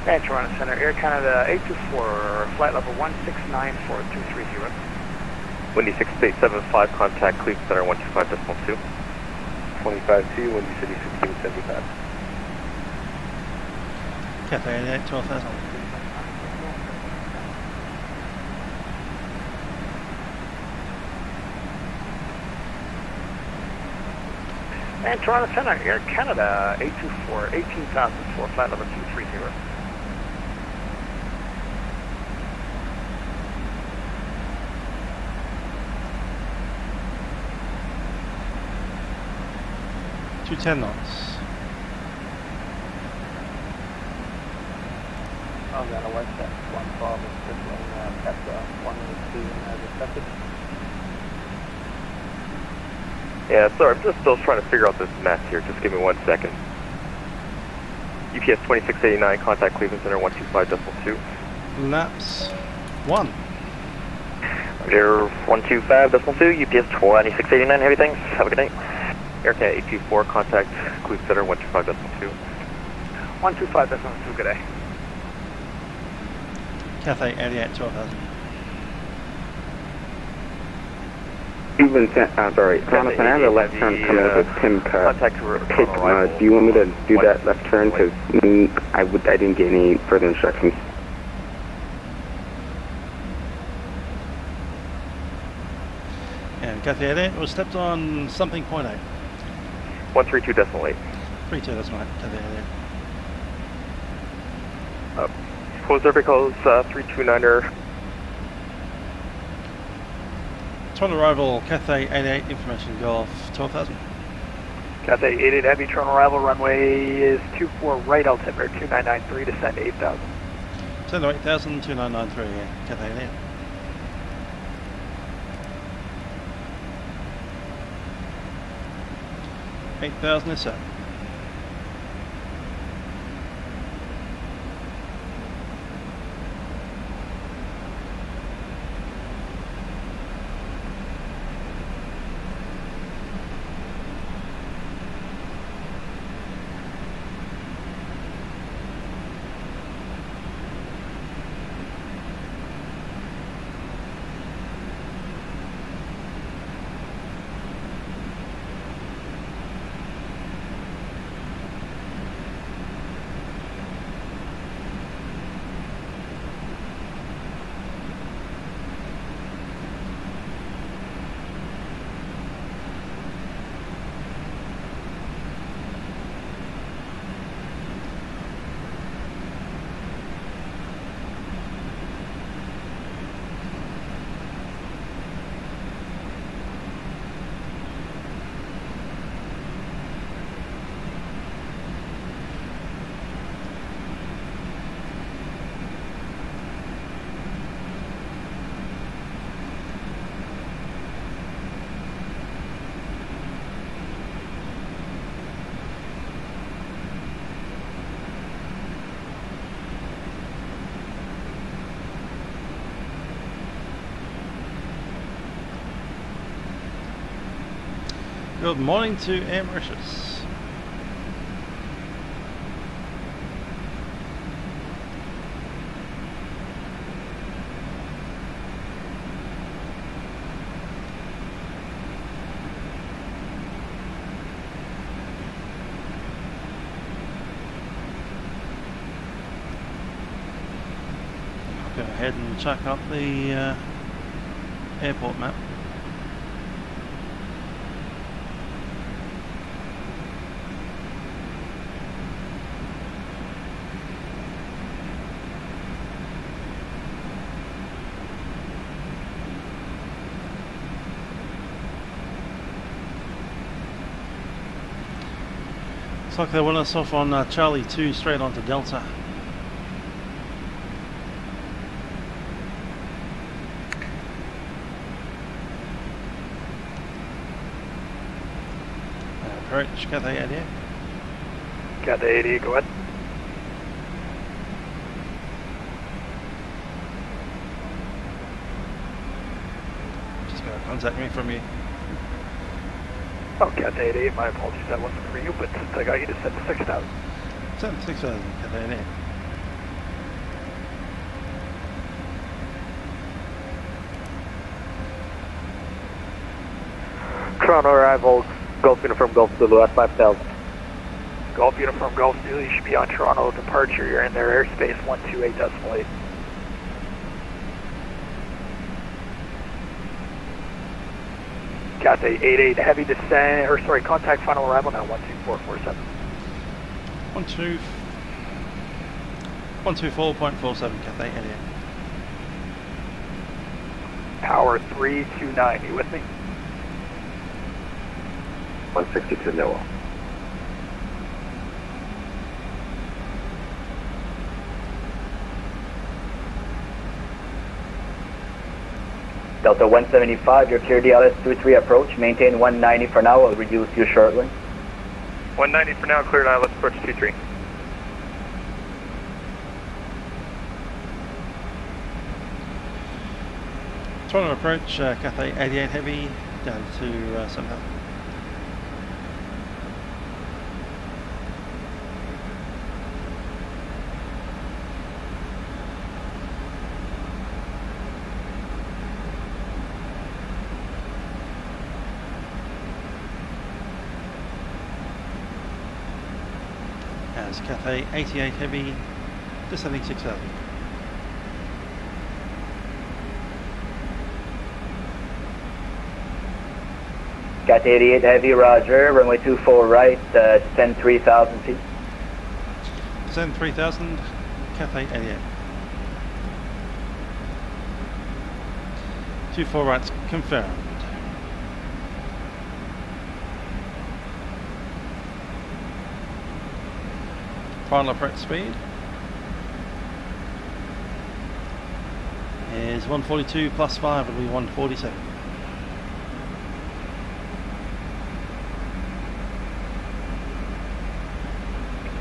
And Toronto Center, Air Canada 824, flight level 1694230. Windy 6875, contact Cleveland Center 125.2. 25-2, Windy City 1675. Cathay 88, 12,000. And Toronto Center, Air Canada 824, 18,004, flight level 230. Two 10 knots. I'm going to west that 112 is circling past 182 as expected. Yeah, sorry, I'm just still trying to figure out this mess here. Just give me 1 second. UPS 2689, contact Cleveland Center 125.2. Laps 1. Roger 125.2, UPS 2689, heavy things. Have a good night. Air Canada 824, contact Cleveland Center 125.2. 125.2, good day. Cathay 88, 12,000. Cleveland Center, sorry, Toronto Center, I have a left turn coming up with Tim Cut. Do you want me to do that left turn? Because I didn't get any further instructions. And Cathay 88 was stepped on something .8. 132.8. 32, that's right, Cathay 88. Close air vehicles 329er. Toronto arrival, Cathay 88, information Golf 12,000. Cathay 88 heavy, Toronto arrival, runway is 24 right, altimeter 2993, descend 8,000. Descend to 8,000, 2993, yeah, Cathay 88. $8,000 is set. Good morning to Air Mauritius. I'll go ahead and check up the airport map. Looks like they want us off on Charlie 2 straight onto Delta. Approach Cathay 88. Cathay 88, go ahead. contact me from you. Oh, Cathay 88, my apologies, that wasn't for you, but since I got you to send the 6,000. Send 6,000, Cathay 88. Toronto arrival, Golf Uniform Golf Zulu at 5,000. Golf Uniform Golf Zulu, you should be on Toronto departure. You're in their airspace 128.8. Cathay 88, heavy descent, or sorry, contact final arrival now 12447. 124.47, Cathay 88. Tower 329, you with me? 162 NOAA. Delta 175, you're clear DLS 23 approach, maintain 190 for now, I'll reduce you shortly. 190 for now, clear now, let's approach 23. Toronto approach, Cathay 88 heavy, down to somehow. As Cathay 88 heavy, descending 6,000. Cathay 88 heavy, roger, runway 24 right, descend 3,000 feet. Descend 3,000, Cathay 88. 24 rights confirmed. Final approach speed is 142 plus 5 will be 147.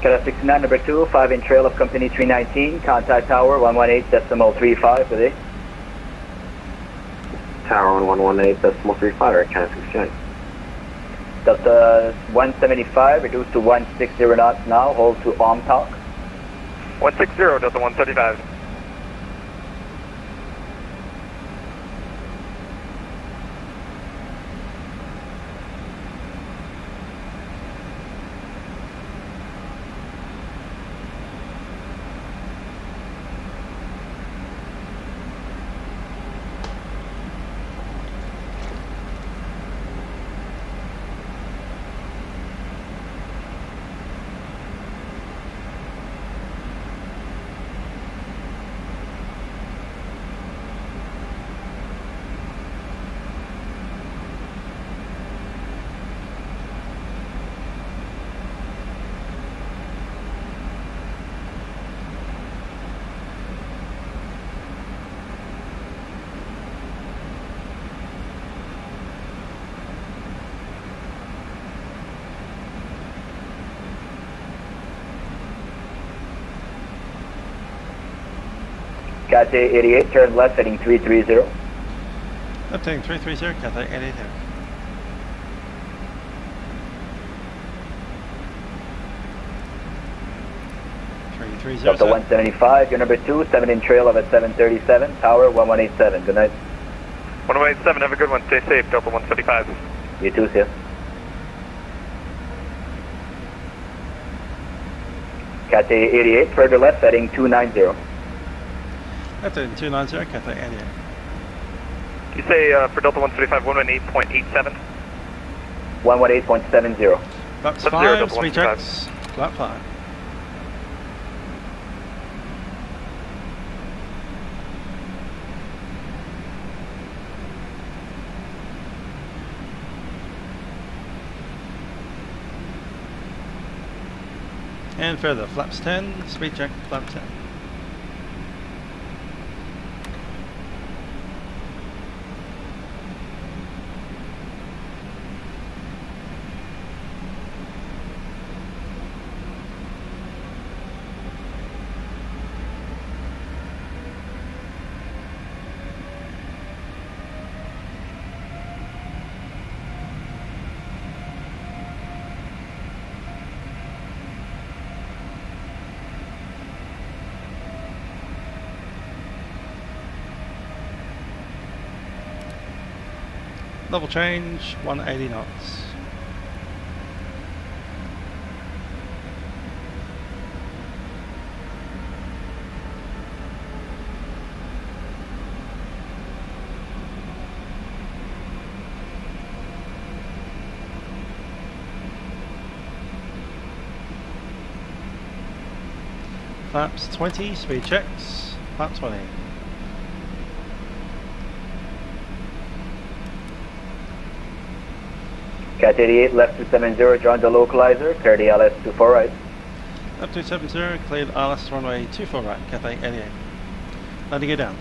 Cathay 69, number 2, 5 in trail of company 319, contact tower 118.35 today. Tower 118.35, or Cathay 69. Delta 175, reduced to 160 knots now, hold to arm talk. 160, Delta 135. Cathay 88, turn left heading 330. Left heading 330, Cathay 88. 330. Delta 175, you're number 2, 7 in trail of a 737, tower 1187, good night. 1187, have a good one, stay safe, Delta 175. You too, sir. Cathay 88, further left heading 290. Left heading 290, Cathay 88. You say for Delta 135, 118.87? 118.70. Flaps 70, 5, Delta speed 135. checks, flap 5. And further, flaps 10, speed check, flaps 10. Level change, 180 knots. Flaps 20, speed checks, flap 20. Cat 88, left 270, join the localizer, clear the LS 24 right. Left 270, cleared RLS runway 24 right, Cathay 88. Letting it down.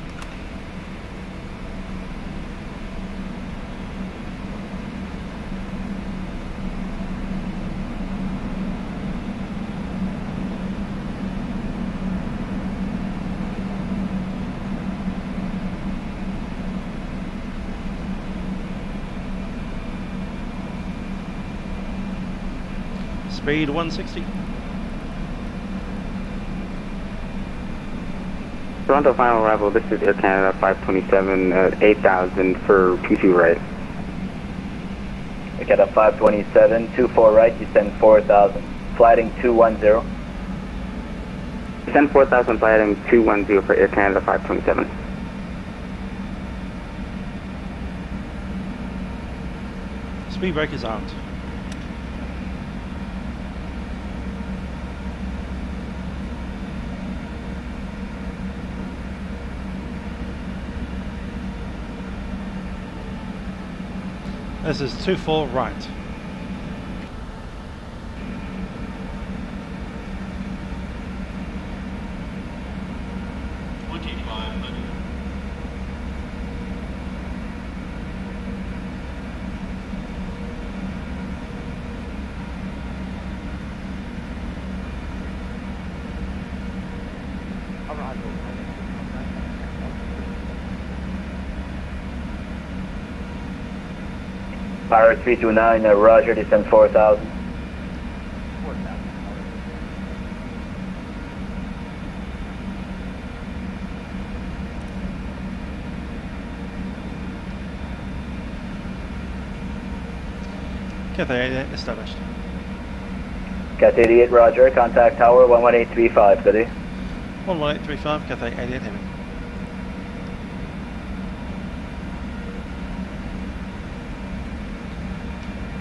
Speed 160. Toronto final arrival, this is Air Canada 527 at 8,000 for 22 right. Air Canada 527, 24 right, descend 4,000, flighting 210. Descend 4,000, flighting 210 for Air Canada 527. Speed brake is armed. This is 24 right. Pirate 329, roger, descend 4,000. Cathay 88 established. Cat 88, roger, contact tower 11835, steady. 11835, Cathay 88 heavy.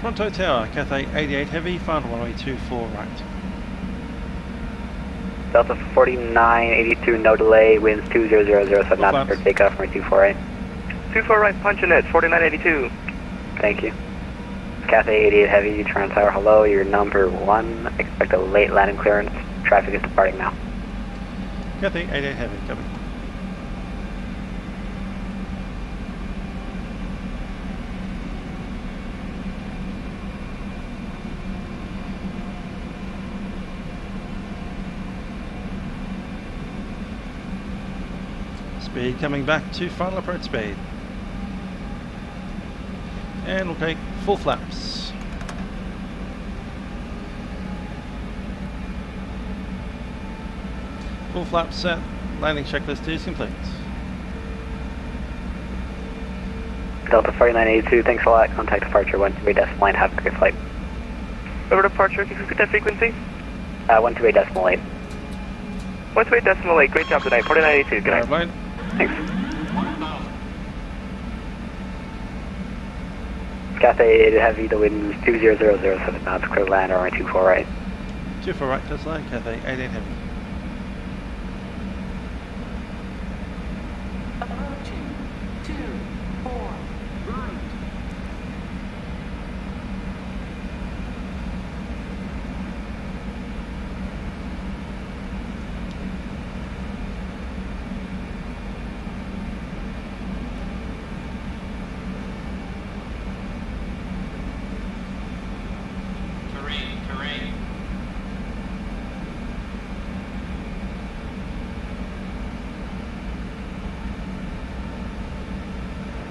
Toronto Tower, Cathay 88 heavy, final runway 24 right. Delta 4982, no delay, winds 2007 knots for takeoff, runway 24 right. 24 right, punching it, 4982. Thank you. Cathay 88 heavy, Toronto Tower, hello, you're number 1, expect a late landing clearance, traffic is departing now. Cathay 88 heavy, coming. Speed coming back to final approach speed. And we'll take full flaps. Full flaps set, landing checklist is complete. Delta 4982, thanks a lot, contact departure 128.9, have a great flight. Over departure, can you repeat that frequency? 128.8. 128.8, great job tonight, 4982, good night. Thanks. Cathay 88 heavy, the winds 20007 knots, clear land, runway 24 right. 24 right, close line, Cathay 88 heavy. Approaching 24 right.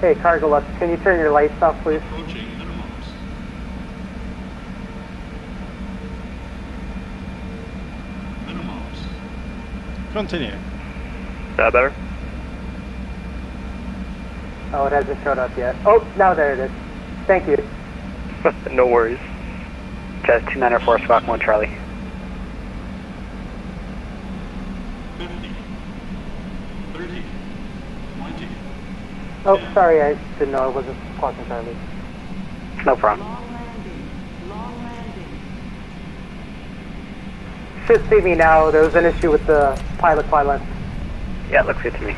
Hey, Cargo Lux, can you turn your lights off, please? Approaching minimums. Minimums. Continue. Is that better? Oh, it hasn't showed up yet. Oh, now there it is. Thank you. No worries. Jazz 294, Squawk 1 Charlie. 50, 30, 20. Oh, sorry, I didn't know I wasn't talking Charlie. No problem. Should see me now. There was an issue with the pilot fly length. Yeah, it looks good to me.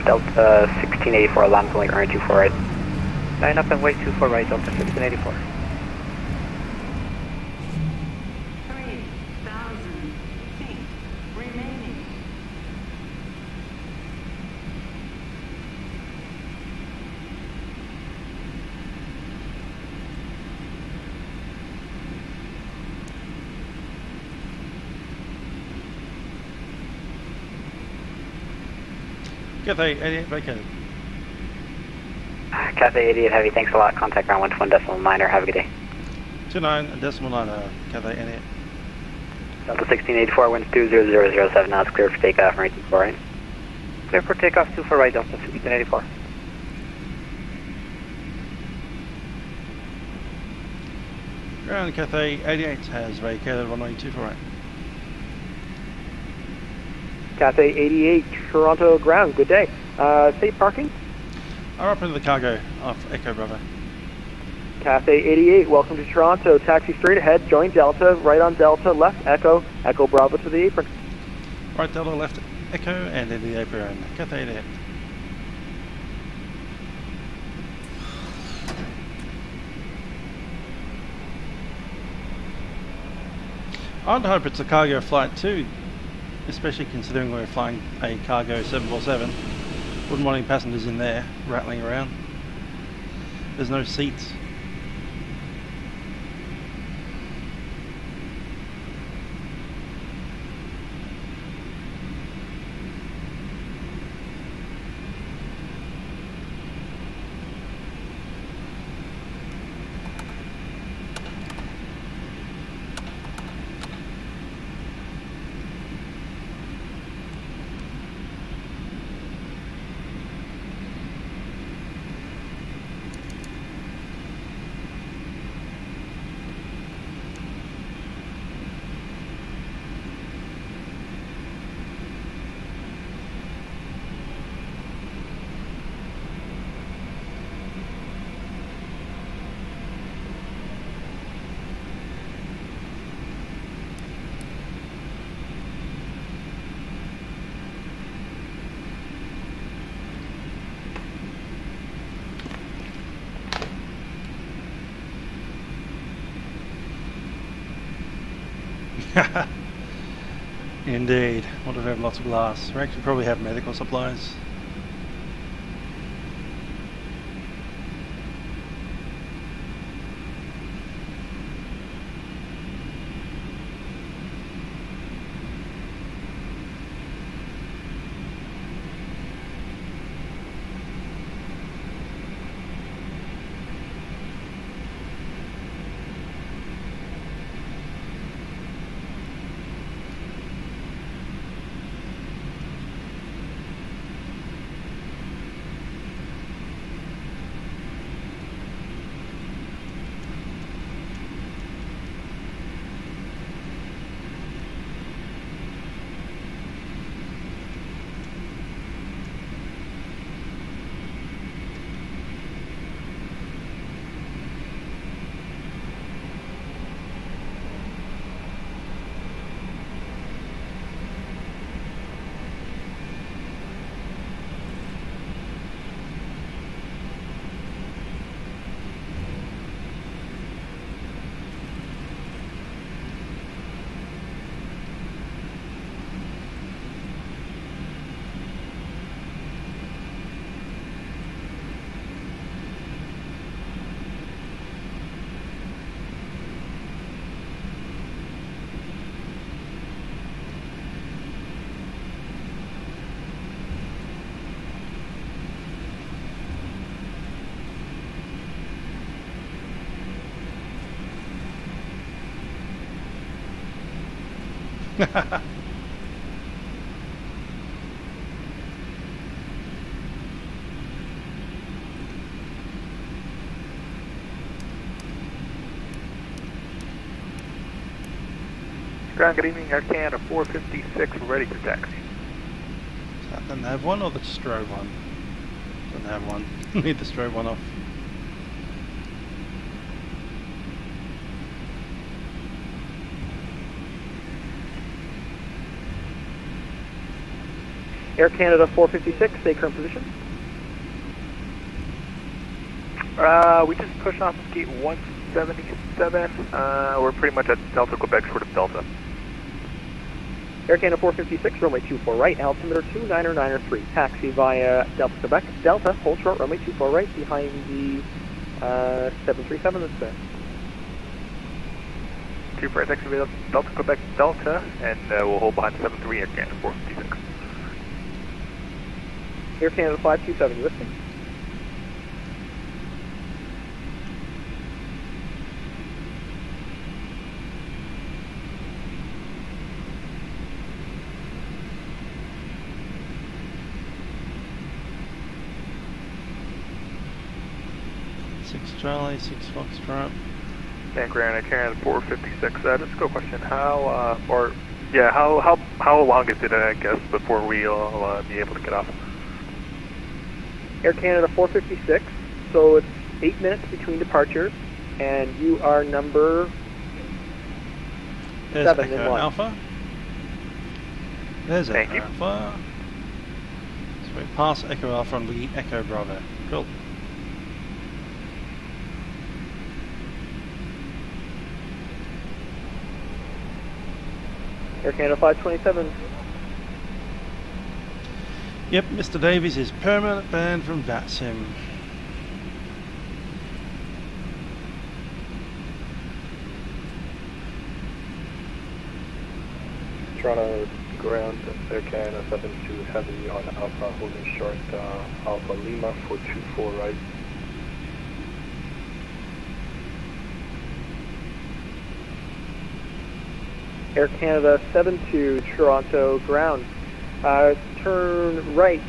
Delta 1684, alarm's only running 24 right. Line up and wait 24 right, Delta 1684. 3,000 feet remaining. Cathay 88 vacated. Cathay 88 Heavy, thanks a lot. Contact ground 121.9er. Have a good day. 29.9, Cathay 88. Delta 1684, winds 20007 knots, clear for takeoff, right 24 right. Clear for takeoff 24 right, Delta 1684. Ground Cathay 88 has vacated runway 24 right. Cathay 88, Toronto ground, good day. Safe parking? Are up into the cargo off Echo Bravo. Cathay 88, welcome to Toronto. Taxi straight ahead, join Delta, right on Delta, left Echo, Echo Bravo to the apron. Right Delta, left Echo, and into the apron. Cathay 88. I'd hope it's a cargo flight too, especially considering we're flying a cargo 747. Wouldn't want any passengers in there rattling around. There's no seats. Indeed. What if we have lots of glass? We actually probably have medical supplies. Ground, good evening, Air Canada 456, we're ready for taxi. Is that the nav one or the strobe one? The nav one. Need the strobe one off. Air Canada 456, stay current position. We just pushed off of gate 177. We're pretty much at Delta, Quebec, short of Delta. Air Canada 456, runway 24 right, altimeter 29903. Taxi via Delta, Quebec. Delta, hold short, runway 24 right, behind the 737 that's there. 24 right, taxi via Delta, Quebec, Delta, and we'll hold behind 73 Air Canada 456. Air Canada 527, you listening? Charlie, 6 Foxtrot. San Grant, Canada 456. Just a quick question. How long is it, I guess, before we'll be able to get off? Air Canada 456. So it's 8 minutes between departures, and you are number There's 7 Echo in line. Alpha. There's Thank Echo Alpha. So we pass Echo Alpha and we Echo Bravo. Cool. Air Canada 527. Yep, Mr. Davies is permanent banned from Vatsim. Toronto ground, Air Canada 72 heavy on Alpha, holding short Alpha Lima 424 right. Air Canada 72, Toronto ground. Turn right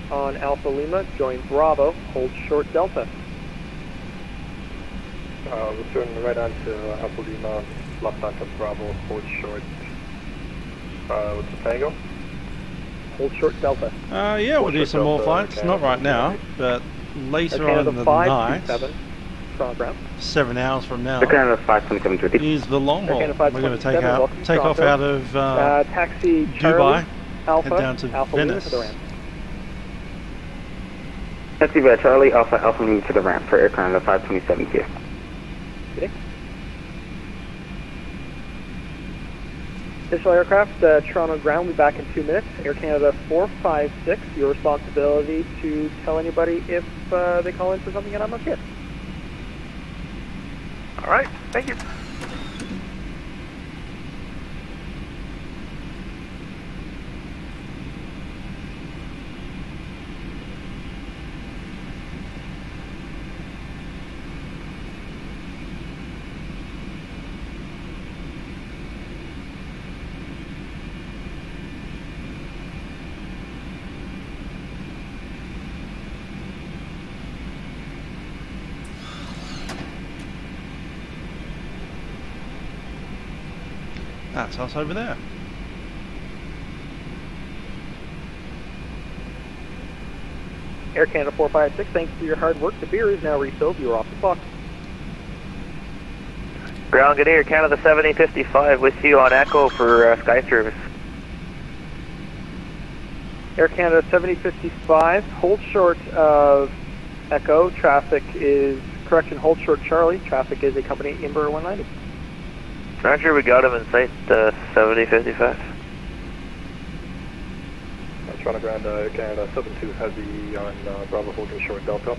on Alpha Lima, join Bravo, hold short Delta. We'll turn right onto Alpha Lima, left onto Bravo, hold short. What's the Tango? Hold short Delta. Yeah, we'll do some more flights. Not right now, but later on in the night. 527, ground. 7 hours from now. Air Canada 527 is the long haul. Air We're Canada going to 527, take off out of taxi Charlie, Dubai, Alpha, head down to Alpha Lima Venice. to the ramp. Taxi via Charlie, Alpha Lima to the ramp for Air Canada 527 here. Okay. Additional aircraft, Toronto ground, will be back in 2 minutes. Air Canada 456, your responsibility to tell anybody if they call in for something and I'm not here. All right, thank you. That's us over there. Air Canada 456, thanks for your hard work. The beer is now refilled. You are off the clock. Ground, good Air Canada 7055 with you on Echo for Sky service. Air Canada 7055, hold short of Echo. Traffic is, correction, hold short Charlie. Traffic is a company Embraer 190. Roger, we got him in sight, 7055. Toronto ground, Air Canada 72 heavy on Bravo, holding short Delta.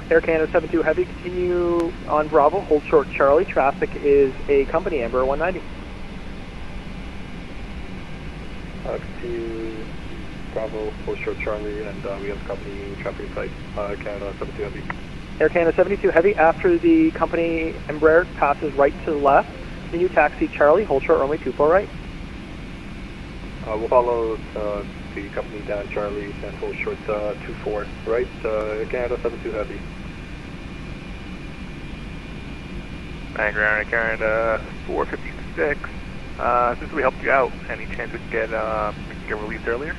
Air Canada 72 heavy, continue on Bravo, hold short Charlie. Traffic is a company Embraer 190. Continue Bravo, hold short Charlie, and we have company traffic in sight, Canada 72 heavy. Air Canada 72 heavy, after the company Embraer passes right to the left, continue taxi Charlie, hold short runway 24 right. We'll follow the company down Charlie and hold short 24 right, Canada 72 heavy. And ground Canada 456. Since we helped you out, any chance we can get released earlier?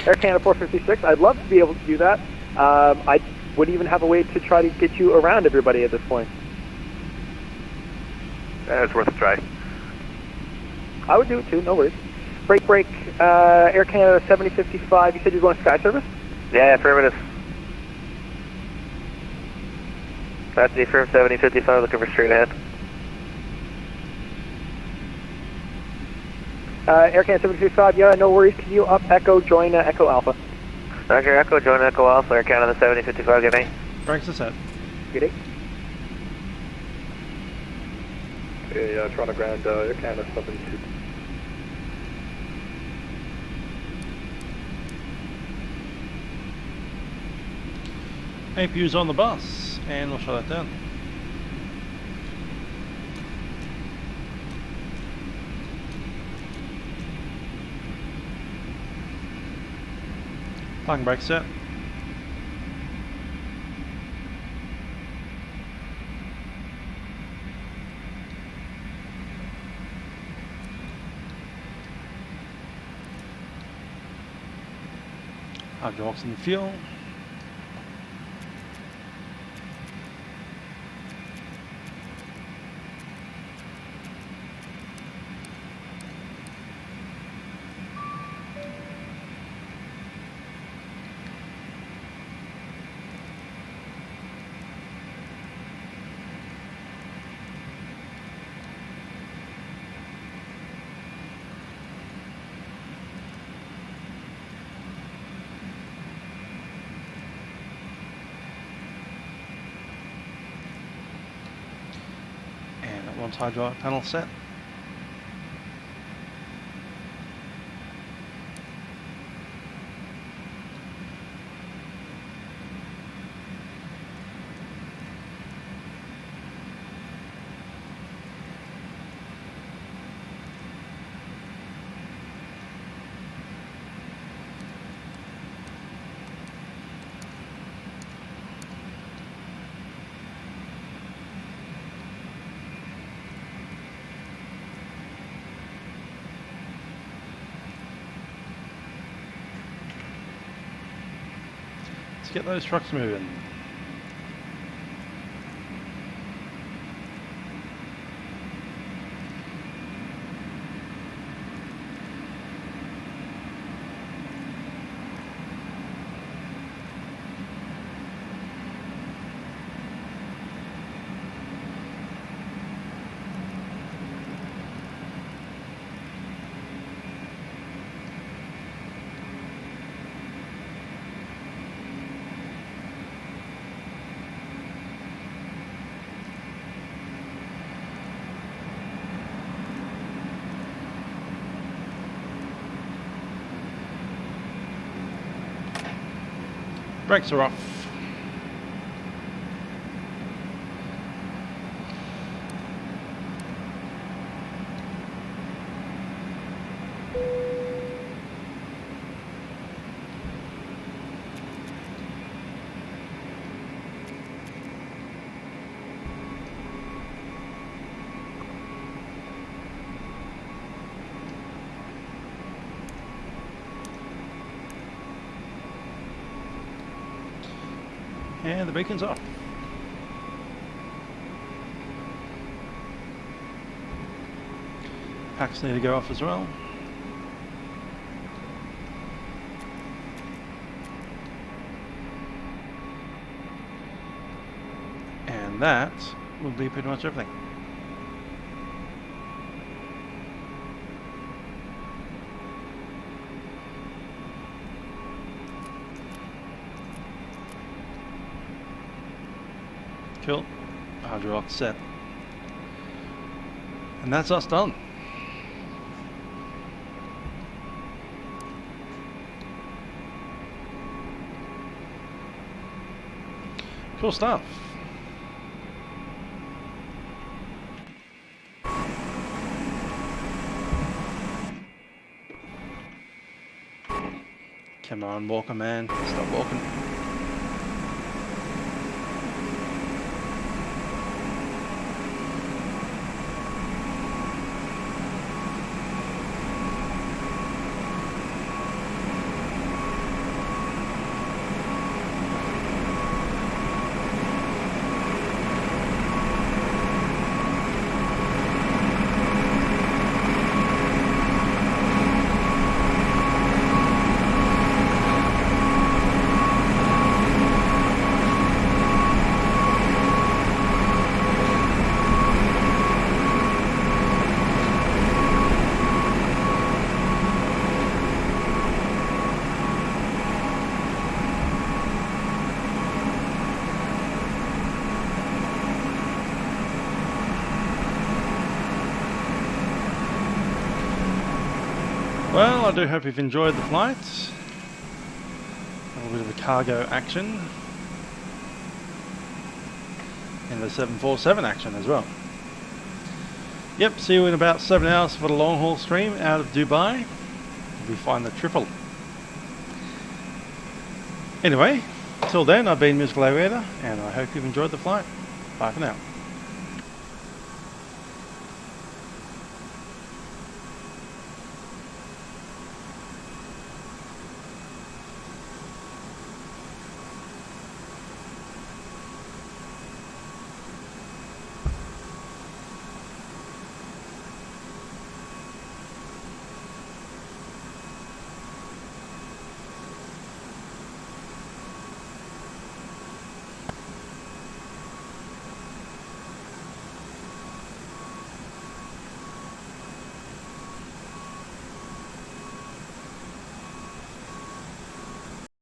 Air Canada 456, I'd love to be able to do that. I would even have a way to try to get you around everybody at this point. It's worth a try. I would do it too, no worries. Break, Air Canada 7055, you said you're going sky service? Yeah, affirmative. That's the affirm 7055, looking for straight ahead. Air Canada 7055, yeah, no worries. Can you up Echo, join Echo Alpha? Roger, Echo, join Echo Alpha, Air Canada 7055, get me. Brakes are set. Good day. Okay, Toronto Ground, Air Canada 72. APU's on the bus, and we'll shut that down. Parking brake set. Hydraulics in the fuel. One's hydraulic panel set. Let's get those trucks moving. Brakes are off. And the beacon's off. Packs need to go off as well. And that would be pretty much everything. Cool. Hydraulic set. And that's us done. Cool stuff. Come on, walker man. Stop walking. Well, I do hope you've enjoyed the flight. A little bit of the cargo action. And the 747 action as well. Yep, see you in about 7 hours for the long haul stream out of Dubai. We find the triple. Anyway, till then, I've been Mr. Gladiator, and I hope you've enjoyed the flight. Bye for now.